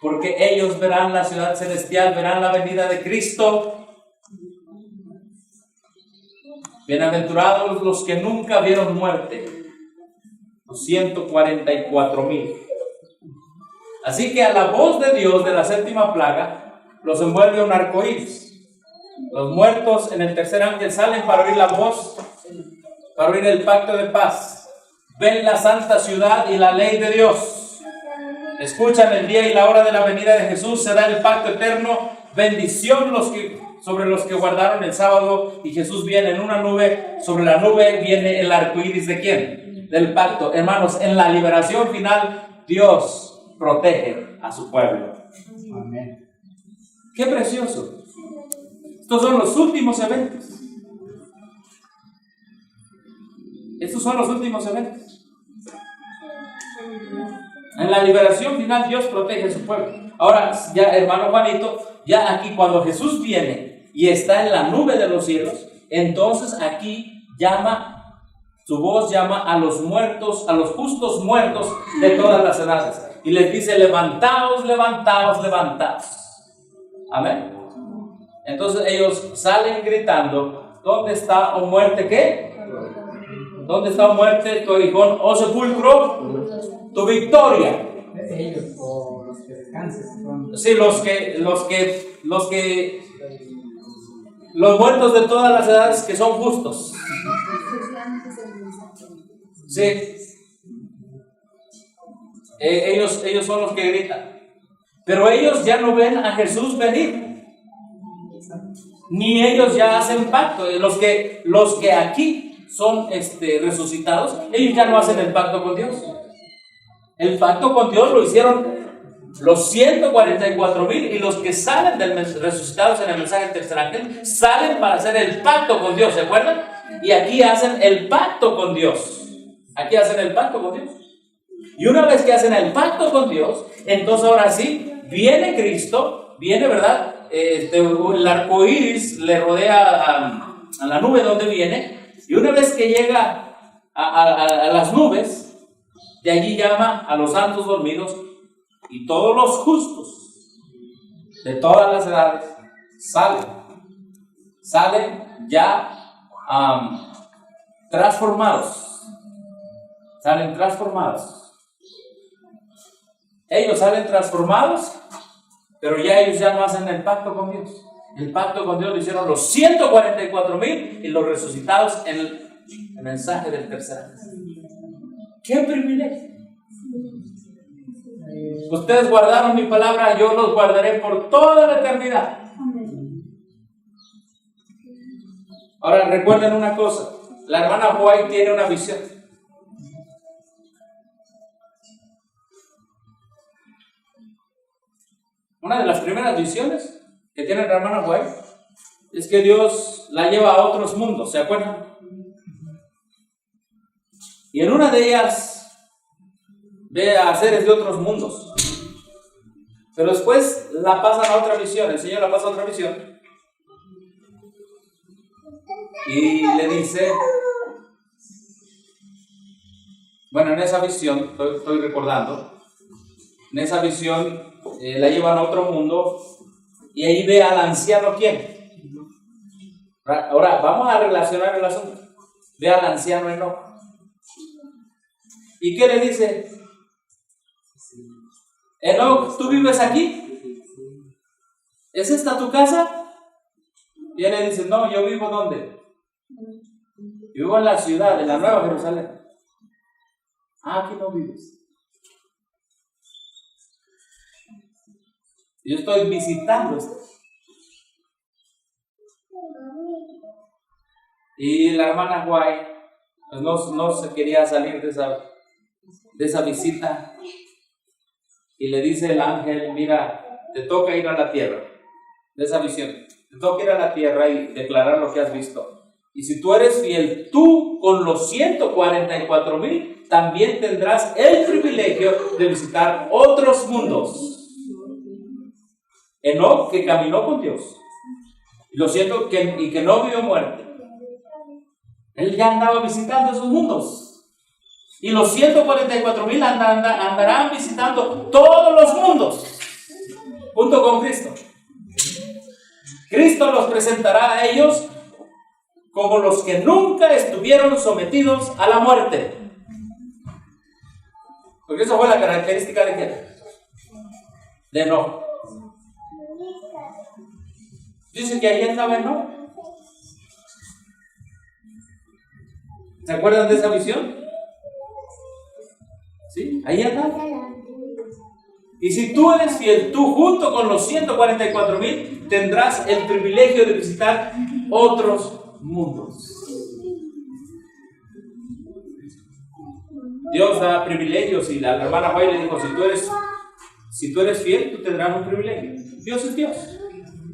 porque ellos verán la ciudad celestial, verán la venida de Cristo. Bienaventurados los que nunca vieron muerte, los 144,000. Así que a la voz de Dios de la séptima plaga los envuelve un arco iris. Los muertos en el tercer ángel salen para oír la voz, para oír el pacto de paz. Ven la santa ciudad y la ley de Dios. Escuchan el día y la hora de la venida de Jesús. Se da el pacto eterno. Bendición sobre los que guardaron el sábado. Y Jesús viene en una nube. Sobre la nube viene el arco iris de ¿quién? Del pacto. Hermanos, en la liberación final, Dios protege a su pueblo. Amén. ¡Qué precioso! Estos son los últimos eventos. Estos son los últimos eventos. En la liberación final Dios protege a su pueblo. Ahora, ya hermano Juanito, ya aquí cuando Jesús viene y está en la nube de los cielos, entonces aquí su voz llama a los muertos, a los justos muertos de todas las edades. Y les dice, levantaos, levantaos, levantaos. Amén. Entonces ellos salen gritando, ¿dónde está, oh muerte, qué? ¿Dónde está, oh muerte, tu aguijón, oh sepulcro? Tu victoria. Ellos o los que descansen. Sí, los muertos de todas las edades que son justos. Sí. Ellos son los que gritan. Pero ellos ya no ven a Jesús venir. Ni ellos ya hacen pacto. Los que aquí son resucitados, ellos ya no hacen el pacto con Dios. El pacto con Dios lo hicieron los 144,000, y los que salen resucitados en el mensaje del tercer ángel salen para hacer el pacto con Dios, ¿se acuerdan? Y aquí hacen el pacto con Dios. Aquí hacen el pacto con Dios. Y una vez que hacen el pacto con Dios, entonces ahora sí, viene Cristo, viene, ¿verdad? El arco iris le rodea a la nube donde viene, y una vez que llega a las nubes, de allí llama a los santos dormidos, y todos los justos de todas las edades salen ya transformados. Salen transformados. Ellos salen transformados, pero ellos ya no hacen el pacto con Dios. El pacto con Dios lo hicieron los 144,000 y los resucitados en el mensaje del tercer ángel. ¡Qué privilegio! Ustedes guardaron mi palabra, yo los guardaré por toda la eternidad. Ahora recuerden una cosa, la hermana White tiene una visión. Una de las primeras visiones que tiene la hermana White es que Dios la lleva a otros mundos, ¿se acuerdan? Y en una de ellas ve a seres de otros mundos. Pero después la pasan a otra visión, el Señor la pasa a otra visión. Y le dice, bueno, en esa visión, estoy recordando, en esa visión la llevan a otro mundo y ahí ve al anciano, ¿quién? Ahora, vamos a relacionar el asunto. Ve al anciano Enoc. ¿Y qué le dice? Enoc, ¿tú vives aquí? ¿Es esta tu casa? Y él le dice, no, yo vivo ¿dónde? Yo vivo en la ciudad, en la Nueva Jerusalén. Ah, aquí no vives. Yo estoy visitando esto. Y la hermana White pues no se quería salir de de esa visita y le dice el ángel, mira, te toca ir a la tierra, de esa visión, te toca ir a la tierra y declarar lo que has visto. Y si tú eres fiel, tú con los 144,000 también tendrás el privilegio de visitar otros mundos. Enoc, que caminó con Dios, y que no vio muerte, él ya andaba visitando esos mundos. Y los 144,000 andarán visitando todos los mundos, junto con Cristo. Cristo los presentará a ellos como los que nunca estuvieron sometidos a la muerte. Porque esa fue la característica de ¿quién? De Enoc. Dice que ahí andaba Enoc. ¿Se acuerdan de esa visión? ¿Sí? Ahí andaba. Y si tú eres fiel, tú junto con los 144,000 tendrás el privilegio de visitar otros mundos. Dios da privilegios y la hermana Joy le dijo, si tú eres fiel, tú tendrás un privilegio. Dios es Dios.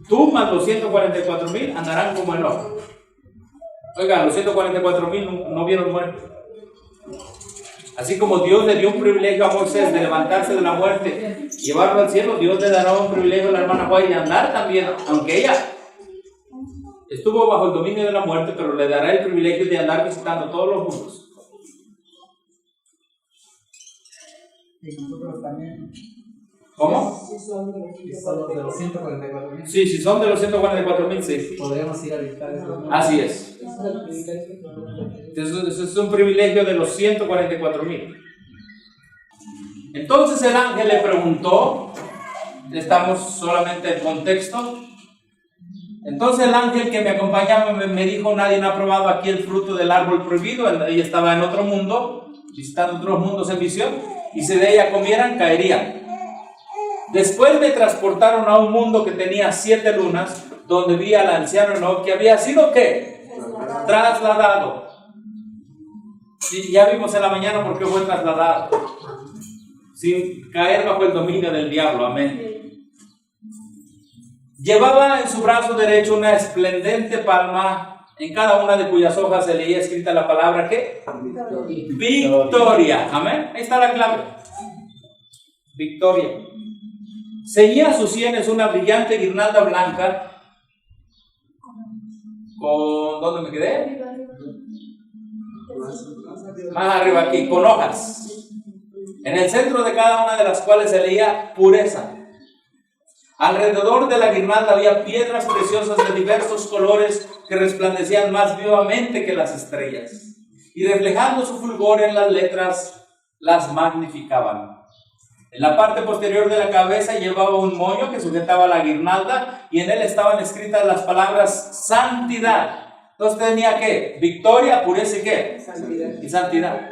Tú más los 144,000 andarán como Enoc. Oigan, los 144,000 no vieron muerte. Así como Dios le dio un privilegio a Moisés de levantarse de la muerte y llevarlo al cielo, Dios le dará un privilegio a la hermana Joy de andar también, aunque ella estuvo bajo el dominio de la muerte, pero le dará el privilegio de andar visitando todos los mundos. Y nosotros también. ¿Cómo? Si son de los 144,000. Sí, si son de los 144,000, sí. Podríamos ir a visitar esos. Así es. Eso es un privilegio de los 144,000. Entonces el ángel le preguntó, estamos solamente en contexto. Entonces el ángel que me acompañaba me dijo, nadie ha probado aquí el fruto del árbol prohibido. Ella estaba en otro mundo, visitando otros mundos en visión, y si de ella comieran, caerían. Después me transportaron a un mundo que tenía 7 lunas, donde vi al anciano Enoc, que había sido ¿qué? Trasladado. Y ya vimos en la mañana por qué fue trasladado, sin caer bajo el dominio del diablo. Amén. Llevaba en su brazo derecho una esplendente palma, en cada una de cuyas hojas se leía escrita la palabra ¿qué? Victoria. Amén. Ahí está la clave. Victoria. Ceñía a sus sienes una brillante guirnalda blanca con... ¿dónde me quedé? Más arriba aquí, con hojas, en el centro de cada una de las cuales se leía pureza. Alrededor de la guirnalda había piedras preciosas de diversos colores que resplandecían más vivamente que las estrellas, y reflejando su fulgor en las letras, las magnificaban. En la parte posterior de la cabeza llevaba un moño que sujetaba la guirnalda, y en él estaban escritas las palabras santidad. Entonces tenía ¿qué? Victoria, pureza y ¿qué? Santidad. Y santidad.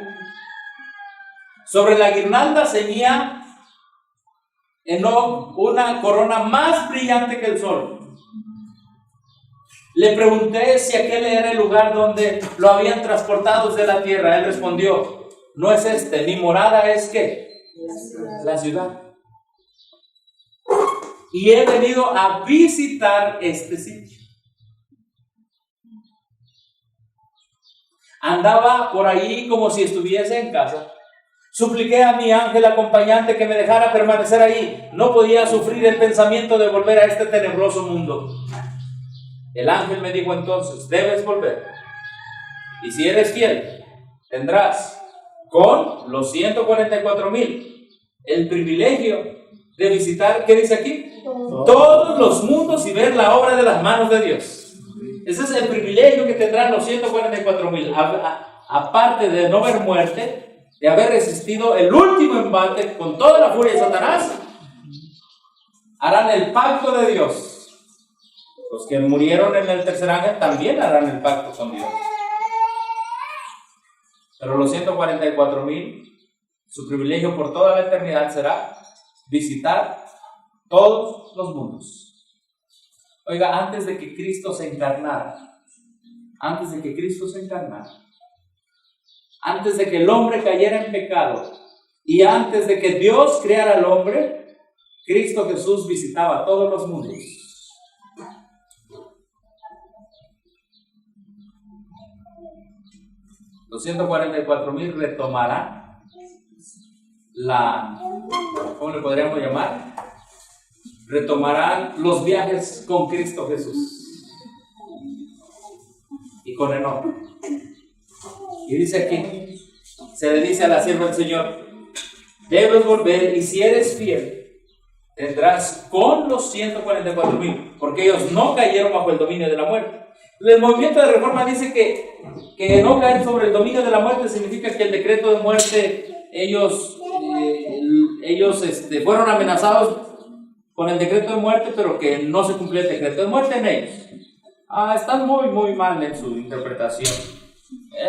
Sobre la guirnalda ceñía Enoc una corona más brillante que el sol. Le pregunté si aquel era el lugar donde lo habían transportado desde la tierra. Él respondió, no es este, mi morada es ¿qué? La ciudad. Y he venido a visitar este sitio. Andaba por ahí como si estuviese en casa. Supliqué a mi ángel acompañante que me dejara permanecer ahí. No podía sufrir el pensamiento de volver a este tenebroso mundo. El ángel me dijo entonces, debes volver. Y si eres fiel, tendrás con los 144,000 el privilegio de visitar, ¿qué dice aquí? Todos los mundos y ver la obra de las manos de Dios. Ese es el privilegio que tendrán los 144,000. Aparte de no ver muerte, de haber resistido el último embate con toda la furia de Satanás, harán el pacto de Dios. Los que murieron en el tercer ángel también harán el pacto con Dios. Pero los 144,000, su privilegio por toda la eternidad será visitar todos los mundos. Oiga, antes de que Cristo se encarnara, antes de que el hombre cayera en pecado y antes de que Dios creara al hombre, Cristo Jesús visitaba todos los mundos. Los 144,000 retomarán ¿cómo le podríamos llamar? Retomarán los viajes con Cristo Jesús y con Enoc. Y dice aquí, se le dice a la sierva del Señor, debes volver y si eres fiel, tendrás con los 144,000, porque ellos no cayeron bajo el dominio de la muerte. El movimiento de reforma dice que no caer sobre el dominio de la muerte significa que el decreto de muerte, ellos fueron amenazados con el decreto de muerte, pero que no se cumplió el decreto de muerte en ellos. Están muy, muy mal en su interpretación.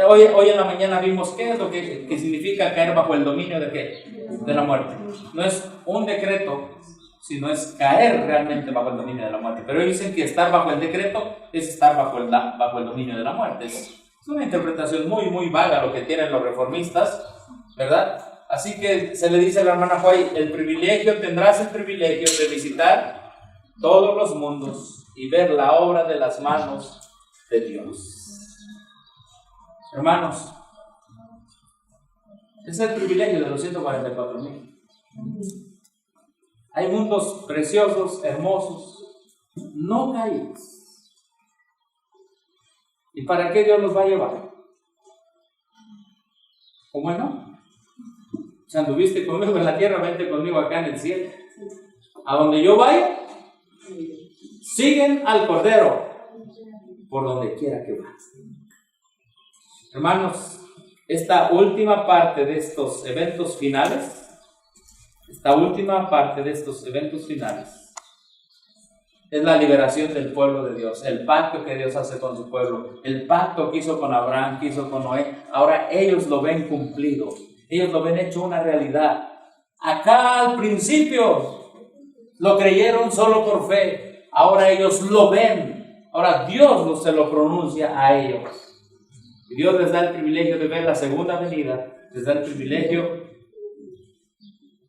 Hoy en la mañana vimos qué es lo que significa caer bajo el dominio de qué, de la muerte. No es un decreto, sino es caer realmente bajo el dominio de la muerte. Pero ellos dicen que estar bajo el decreto es estar bajo el dominio de la muerte. Es una interpretación muy, muy vaga lo que tienen los reformistas, ¿verdad? Así que se le dice a la hermana White, tendrás el privilegio de visitar todos los mundos y ver la obra de las manos de Dios. Hermanos, es el privilegio de los 144,000. Hay mundos preciosos, hermosos, no caídos. ¿Y para qué Dios los va a llevar? ¿Cómo no? Si anduviste conmigo en la tierra, vente conmigo acá en el cielo. A donde yo vaya, siguen al Cordero por donde quiera que vaya. Hermanos, esta última parte de estos eventos finales, es la liberación del pueblo de Dios, el pacto que Dios hace con su pueblo, el pacto que hizo con Abraham, que hizo con Noé. Ahora ellos lo ven cumplido, ellos lo ven hecho una realidad. Acá al principio lo creyeron solo por fe, ahora ellos lo ven, ahora Dios se lo pronuncia a ellos. Y Dios les da el privilegio de ver la segunda venida, les da el privilegio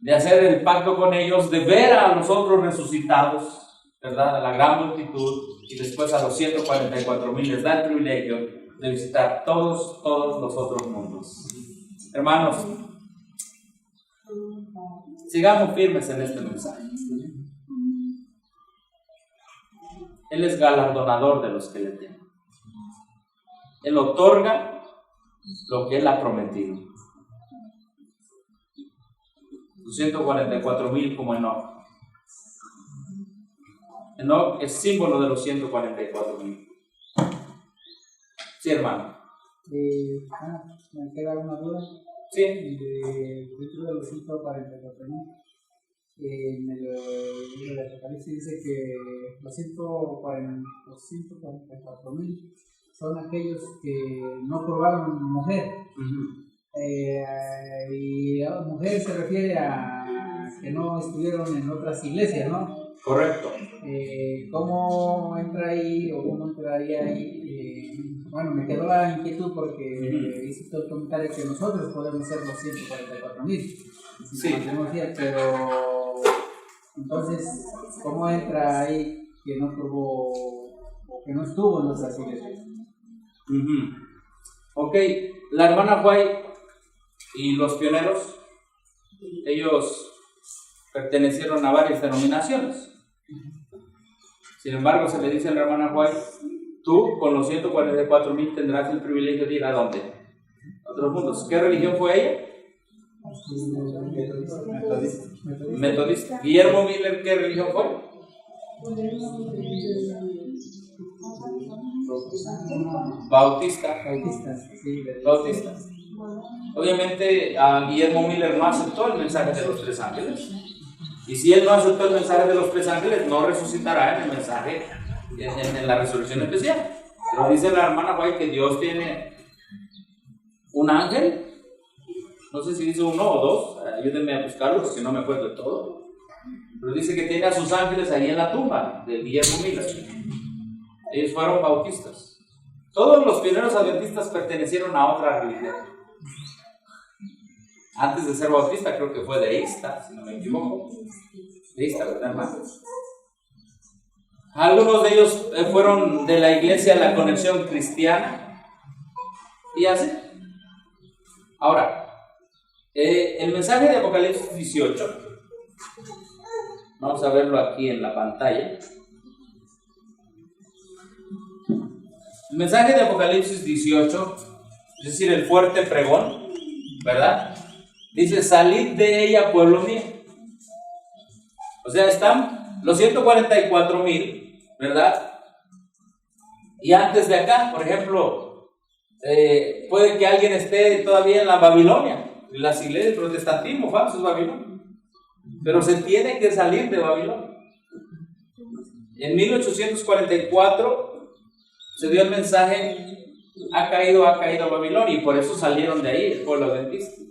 de hacer el pacto con ellos, de ver a los otros resucitados, ¿verdad? A la gran multitud, y después a los 144,000 les da el privilegio de visitar todos los otros mundos. Hermanos, sigamos firmes en este mensaje. Él es galardonador de los que le temen. Él otorga lo que Él ha prometido. Los 144,000 como Enoc. Enoc es símbolo de los 144,000. Sí, hermano. Me queda una duda. Sí. Dentro de los 144,000, en el libro de Apocalipsis dice que los 144,000 son aquellos que no probaron mujer. Uh-huh. Y mujer se refiere a que no estuvieron en otras iglesias, ¿no? Correcto. ¿Cómo entra ahí o cómo entraría ahí? Bueno, me quedó la inquietud porque hice todo el comentario que nosotros podemos ser los 144,000. Sí. Pero entonces, ¿cómo entra ahí que no probó o que no estuvo en otras iglesias? Uh-huh. Ok, la hermana White y los pioneros, ellos pertenecieron a varias denominaciones. Sin embargo, se le dice a la hermana White, tú con los 144,000 tendrás el privilegio de ir ¿a dónde? A otros mundos. ¿Qué religión fue ella? Metodista. Guillermo Miller, ¿qué religión fue? Bautista. Obviamente a Guillermo Miller no aceptó el mensaje de los 3 ángeles, y si él no aceptó el mensaje de los 3 ángeles, no resucitará en el mensaje, en la resurrección especial. Pero dice la hermana White que Dios tiene un ángel, no sé si dice 1 o 2, ayúdenme a buscarlo porque no me acuerdo de todo, pero dice que tiene a sus ángeles ahí en la tumba de Guillermo Miller. Ellos fueron bautistas. Todos los pioneros adventistas pertenecieron a otra religión. Antes de ser bautista creo que fue deísta, si no me equivoco. Deísta, ¿verdad, hermano? Algunos de ellos fueron de la iglesia La Conexión Cristiana y así. Ahora, el mensaje de Apocalipsis 18, vamos a verlo aquí en la pantalla. El mensaje de Apocalipsis 18, es decir, el fuerte pregón, ¿verdad? Dice, salid de ella, pueblo mío. O sea, están los 144,000, ¿verdad? Y antes de acá, por ejemplo, puede que alguien esté todavía en la Babilonia, en las iglesias del protestantismo, falso es Babilonia. Pero se tiene que salir de Babilonia. En 1844 se dio el mensaje, ha caído Babilonia, y por eso salieron de ahí el pueblo adventista.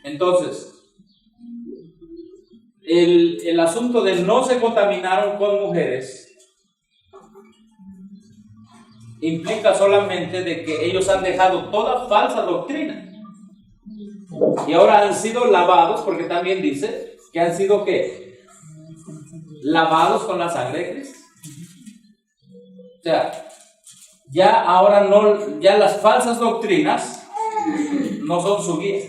Entonces, el asunto de no se contaminaron con mujeres implica solamente de que ellos han dejado toda falsa doctrina y ahora han sido lavados, porque también dice que han sido ¿qué? Lavados con la sangre de Cristo. O sea, ya ahora no, ya las falsas doctrinas no son su guía.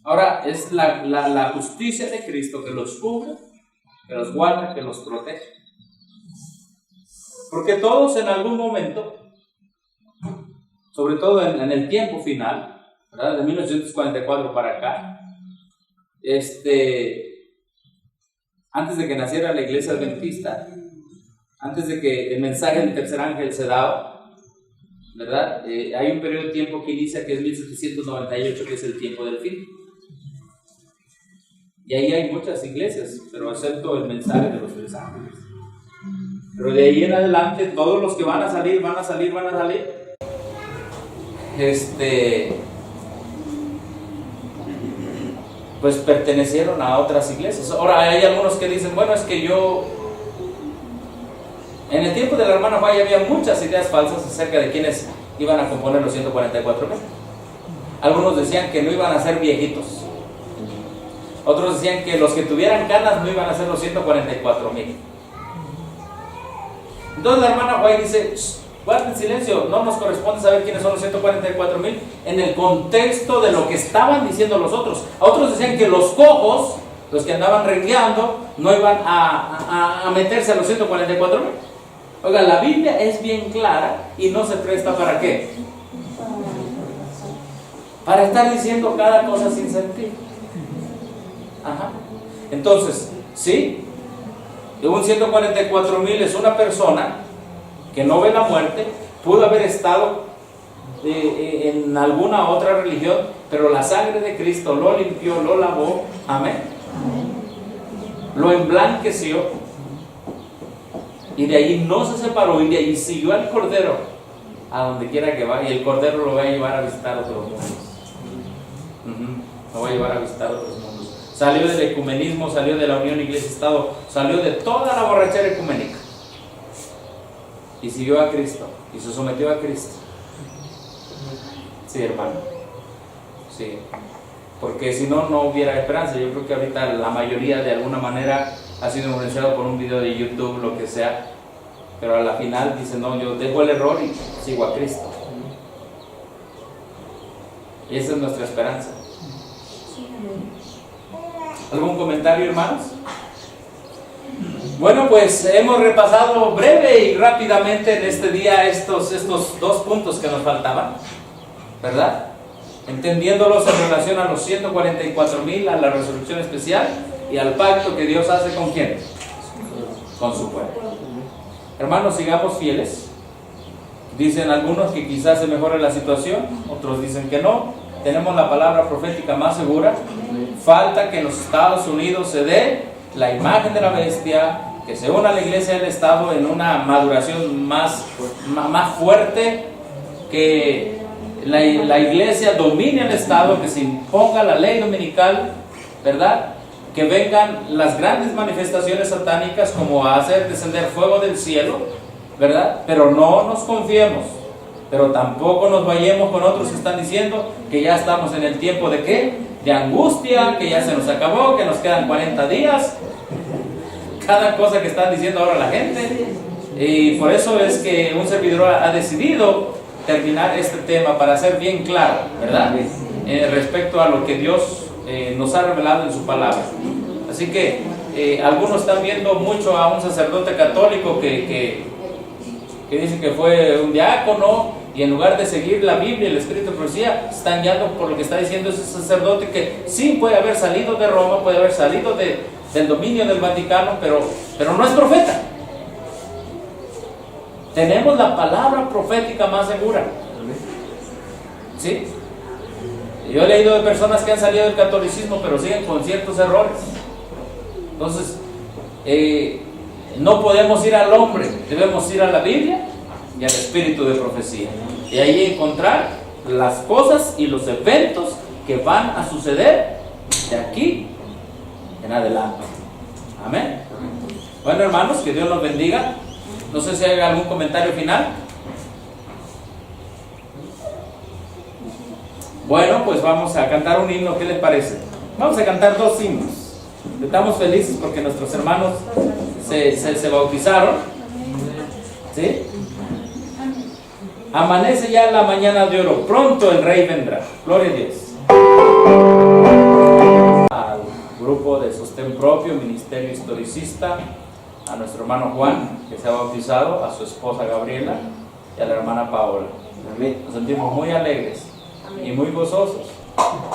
Ahora es la justicia de Cristo que los cubre, que los guarda, que los protege. Porque todos en algún momento, sobre todo en el tiempo final, ¿verdad? De 1944 para acá, antes de que naciera la iglesia adventista, antes de que el mensaje del tercer ángel se daba, ¿verdad? Hay un periodo de tiempo que inicia que es 1798, que es el tiempo del fin. Y ahí hay muchas iglesias, pero excepto el mensaje de los tres ángeles. Pero de ahí en adelante, todos los que van a salir, pues pertenecieron a otras iglesias. Ahora hay algunos que dicen, bueno, es que yo, en el tiempo de la hermana Faya había muchas ideas falsas acerca de quiénes iban a componer los 144,000. Algunos decían que no iban a ser viejitos. Otros decían que los que tuvieran canas no iban a ser los 144,000. Entonces la hermana White dice, guarden silencio, no nos corresponde saber quiénes son los 144,000 en el contexto de lo que estaban diciendo los otros. A otros decían que los cojos, los que andaban rengueando, no iban a meterse a los 144,000. Oiga, la Biblia es bien clara y no se presta ¿para qué? Para estar diciendo cada cosa sin sentido. Ajá. Entonces, sí, un 144,000 es una persona que no ve la muerte, pudo haber estado en alguna otra religión, pero la sangre de Cristo lo limpió, lo lavó, amén, lo emblanqueció, y de ahí no se separó, y de ahí siguió al Cordero a donde quiera que vaya, y el Cordero lo va a llevar a visitar otros mundos. Lo va a llevar a visitar otros mundos. Salió del ecumenismo, salió de la unión iglesia-estado, salió de toda la borrachera ecuménica y siguió a Cristo y se sometió a Cristo. Sí, hermano, sí, porque si no, no hubiera esperanza. Yo creo que ahorita la mayoría de alguna manera ha sido influenciado por un video de YouTube, lo que sea, pero a la final dice, no, yo dejo el error y sigo a Cristo. Y esa es nuestra esperanza. ¿Algún comentario, hermanos? Bueno, pues hemos repasado breve y rápidamente en este día estos dos puntos que nos faltaban, ¿verdad? Entendiéndolos en relación a los 144,000, a la resurrección especial y al pacto que Dios hace ¿con quién? Con su pueblo. Hermanos, sigamos fieles. Dicen algunos que quizás se mejore la situación, otros dicen que no. Tenemos la palabra profética más segura. Falta que en los Estados Unidos se dé la imagen de la bestia, que se una a la iglesia del Estado en una maduración más fuerte, que la iglesia domine el Estado, que se imponga la ley dominical, ¿verdad? Que vengan las grandes manifestaciones satánicas como a hacer descender fuego del cielo, ¿verdad? Pero no nos confiemos Pero tampoco nos vayamos con otros que están diciendo que ya estamos en el tiempo de ¿qué? De angustia, que ya se nos acabó, que nos quedan 40 días. Cada cosa que están diciendo ahora la gente. Y por eso es que un servidor ha decidido terminar este tema para ser bien claro, ¿verdad? Respecto a lo que Dios nos ha revelado en su palabra. Así que algunos están viendo mucho a un sacerdote católico que dice que fue un diácono, y en lugar de seguir la Biblia y el Espíritu de profecía, están guiando por lo que está diciendo ese sacerdote, que sí puede haber salido de Roma, puede haber salido del dominio del Vaticano, pero no es profeta. Tenemos la palabra profética más segura. ¿Sí? Yo he leído de personas que han salido del catolicismo, pero siguen con ciertos errores. Entonces, no podemos ir al hombre, debemos ir a la Biblia y al espíritu de profecía. Y ahí encontrar las cosas y los eventos que van a suceder de aquí en adelante. Amén. Bueno, hermanos, que Dios los bendiga. No sé si hay algún comentario final. Bueno, pues vamos a cantar un himno. ¿Qué les parece? Vamos a cantar 2 himnos. Estamos felices porque nuestros hermanos se bautizaron. ¿Sí? Amanece ya la mañana de oro, pronto el Rey vendrá. Gloria a Dios. Al grupo de Sostén Propio, Ministerio Historicista, a nuestro hermano Juan, que se ha bautizado, a su esposa Gabriela y a la hermana Paola. Nos sentimos muy alegres y muy gozosos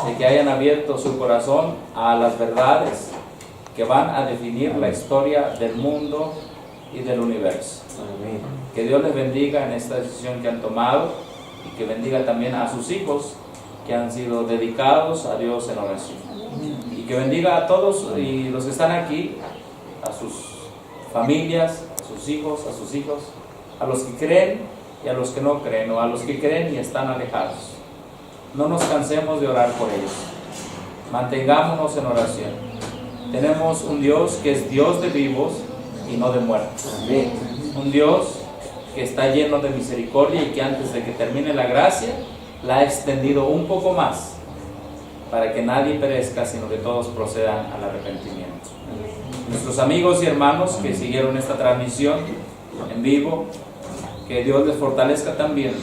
de que hayan abierto su corazón a las verdades que van a definir la historia del mundo y del universo. Amén. Que Dios les bendiga en esta decisión que han tomado, y que bendiga también a sus hijos que han sido dedicados a Dios en oración. Y que bendiga a todos y los que están aquí, a sus familias, a sus hijos, a los que creen y a los que no creen, o a los que creen y están alejados. No nos cansemos de orar por ellos. Mantengámonos en oración. Tenemos un Dios que es Dios de vivos y no de muertos. Amén. Un Dios que está lleno de misericordia y que antes de que termine la gracia la ha extendido un poco más, para que nadie perezca, sino que todos procedan al arrepentimiento. Nuestros amigos y hermanos que siguieron esta transmisión en vivo, que Dios les fortalezca también,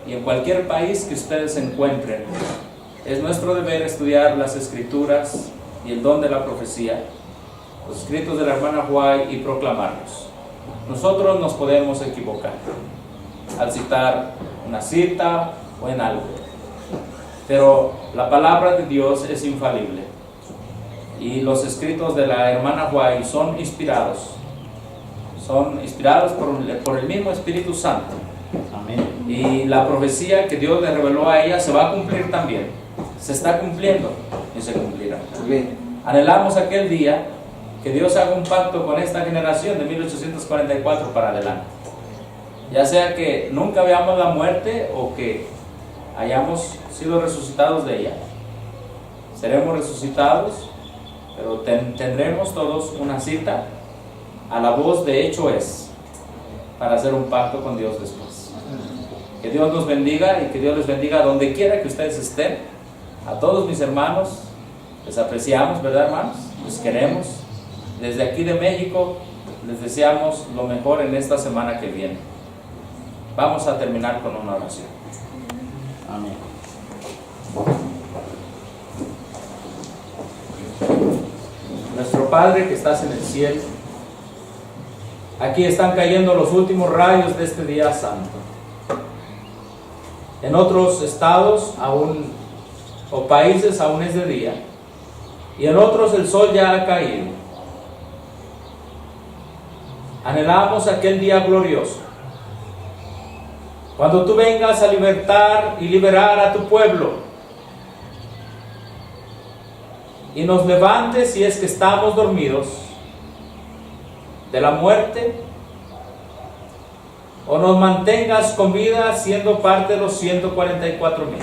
y en cualquier país que ustedes se encuentren, es nuestro deber estudiar las Escrituras y el don de la profecía, los escritos de la hermana Huay, y proclamarlos. Nosotros nos podemos equivocar al citar una cita o en algo, pero la palabra de Dios es infalible, y los escritos de la hermana Huay son inspirados por el mismo Espíritu Santo. Amén. Y la profecía que Dios le reveló a ella se va a cumplir también, se está cumpliendo y se cumplirá. Amén. Anhelamos aquel día que Dios haga un pacto con esta generación de 1844 para adelante, ya sea que nunca veamos la muerte o que hayamos sido resucitados de ella. Seremos resucitados, pero tendremos todos una cita a la voz de hecho es, para hacer un pacto con Dios después. Que Dios nos bendiga y que Dios les bendiga donde quiera que ustedes estén. A todos mis hermanos les apreciamos, ¿verdad, hermanos? Les queremos. Desde aquí de México les deseamos lo mejor en esta semana que viene. Vamos a terminar con una oración. Amén. Nuestro Padre que estás en el cielo, aquí están cayendo los últimos rayos de este día santo. En otros estados aún, o países aún es de día, y en otros el sol ya ha caído. Anhelamos aquel día glorioso, cuando tú vengas a libertar y liberar a tu pueblo, y nos levantes, si es que estamos dormidos, de la muerte, o nos mantengas con vida siendo parte de los 144,000.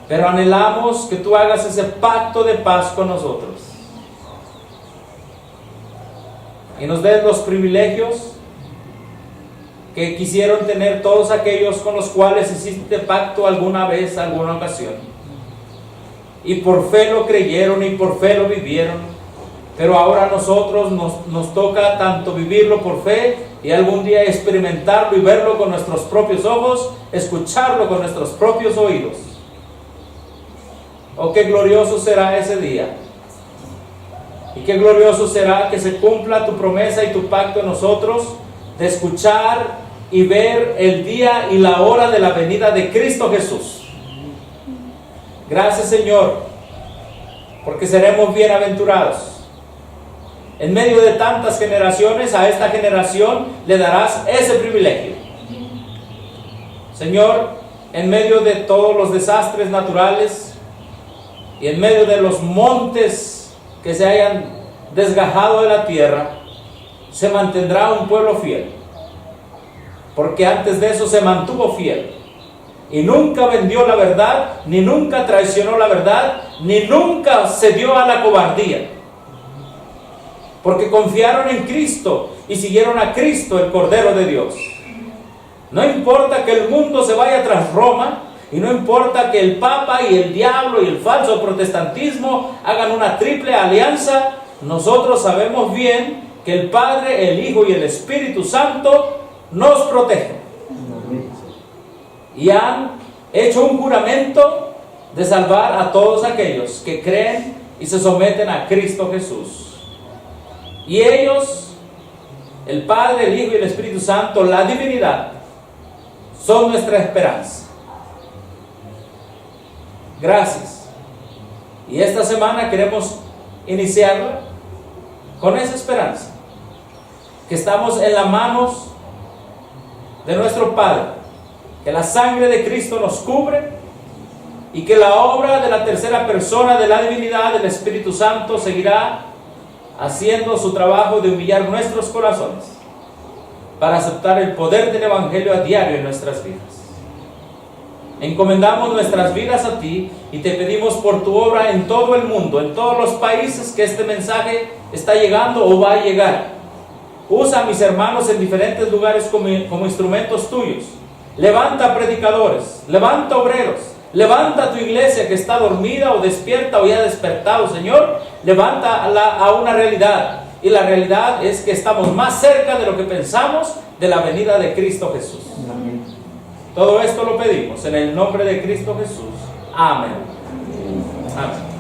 Pero anhelamos que tú hagas ese pacto de paz con nosotros y nos des los privilegios que quisieron tener todos aquellos con los cuales hiciste pacto alguna vez, alguna ocasión. Y por fe lo creyeron y por fe lo vivieron. Pero ahora a nosotros nos toca tanto vivirlo por fe y algún día experimentarlo y verlo con nuestros propios ojos, escucharlo con nuestros propios oídos. Oh, qué glorioso será ese día. Y qué glorioso será que se cumpla tu promesa y tu pacto en nosotros de escuchar y ver el día y la hora de la venida de Cristo Jesús. Gracias, Señor, porque seremos bienaventurados. En medio de tantas generaciones, a esta generación le darás ese privilegio. Señor, en medio de todos los desastres naturales y en medio de los montes que se hayan desgajado de la tierra, se mantendrá un pueblo fiel. Porque antes de eso se mantuvo fiel. Y nunca vendió la verdad, ni nunca traicionó la verdad, ni nunca cedió a la cobardía. Porque confiaron en Cristo y siguieron a Cristo, el Cordero de Dios. No importa que el mundo se vaya tras Roma, y no importa que el Papa y el diablo y el falso protestantismo hagan una triple alianza, nosotros sabemos bien que el Padre, el Hijo y el Espíritu Santo nos protegen. Y han hecho un juramento de salvar a todos aquellos que creen y se someten a Cristo Jesús. Y ellos, el Padre, el Hijo y el Espíritu Santo, la divinidad, son nuestra esperanza. Gracias. Y esta semana queremos iniciarla con esa esperanza, que estamos en las manos de nuestro Padre, que la sangre de Cristo nos cubre y que la obra de la tercera persona de la divinidad, del Espíritu Santo, seguirá haciendo su trabajo de humillar nuestros corazones para aceptar el poder del Evangelio a diario en nuestras vidas. Encomendamos nuestras vidas a ti y te pedimos por tu obra en todo el mundo, en todos los países que este mensaje está llegando o va a llegar. Usa a mis hermanos en diferentes lugares como instrumentos tuyos. Levanta predicadores, levanta obreros, levanta tu iglesia que está dormida o despierta o ya despertado, Señor. Levántala a una realidad, y la realidad es que estamos más cerca de lo que pensamos de la venida de Cristo Jesús. Amén. Todo esto lo pedimos en el nombre de Cristo Jesús. Amén. Amén.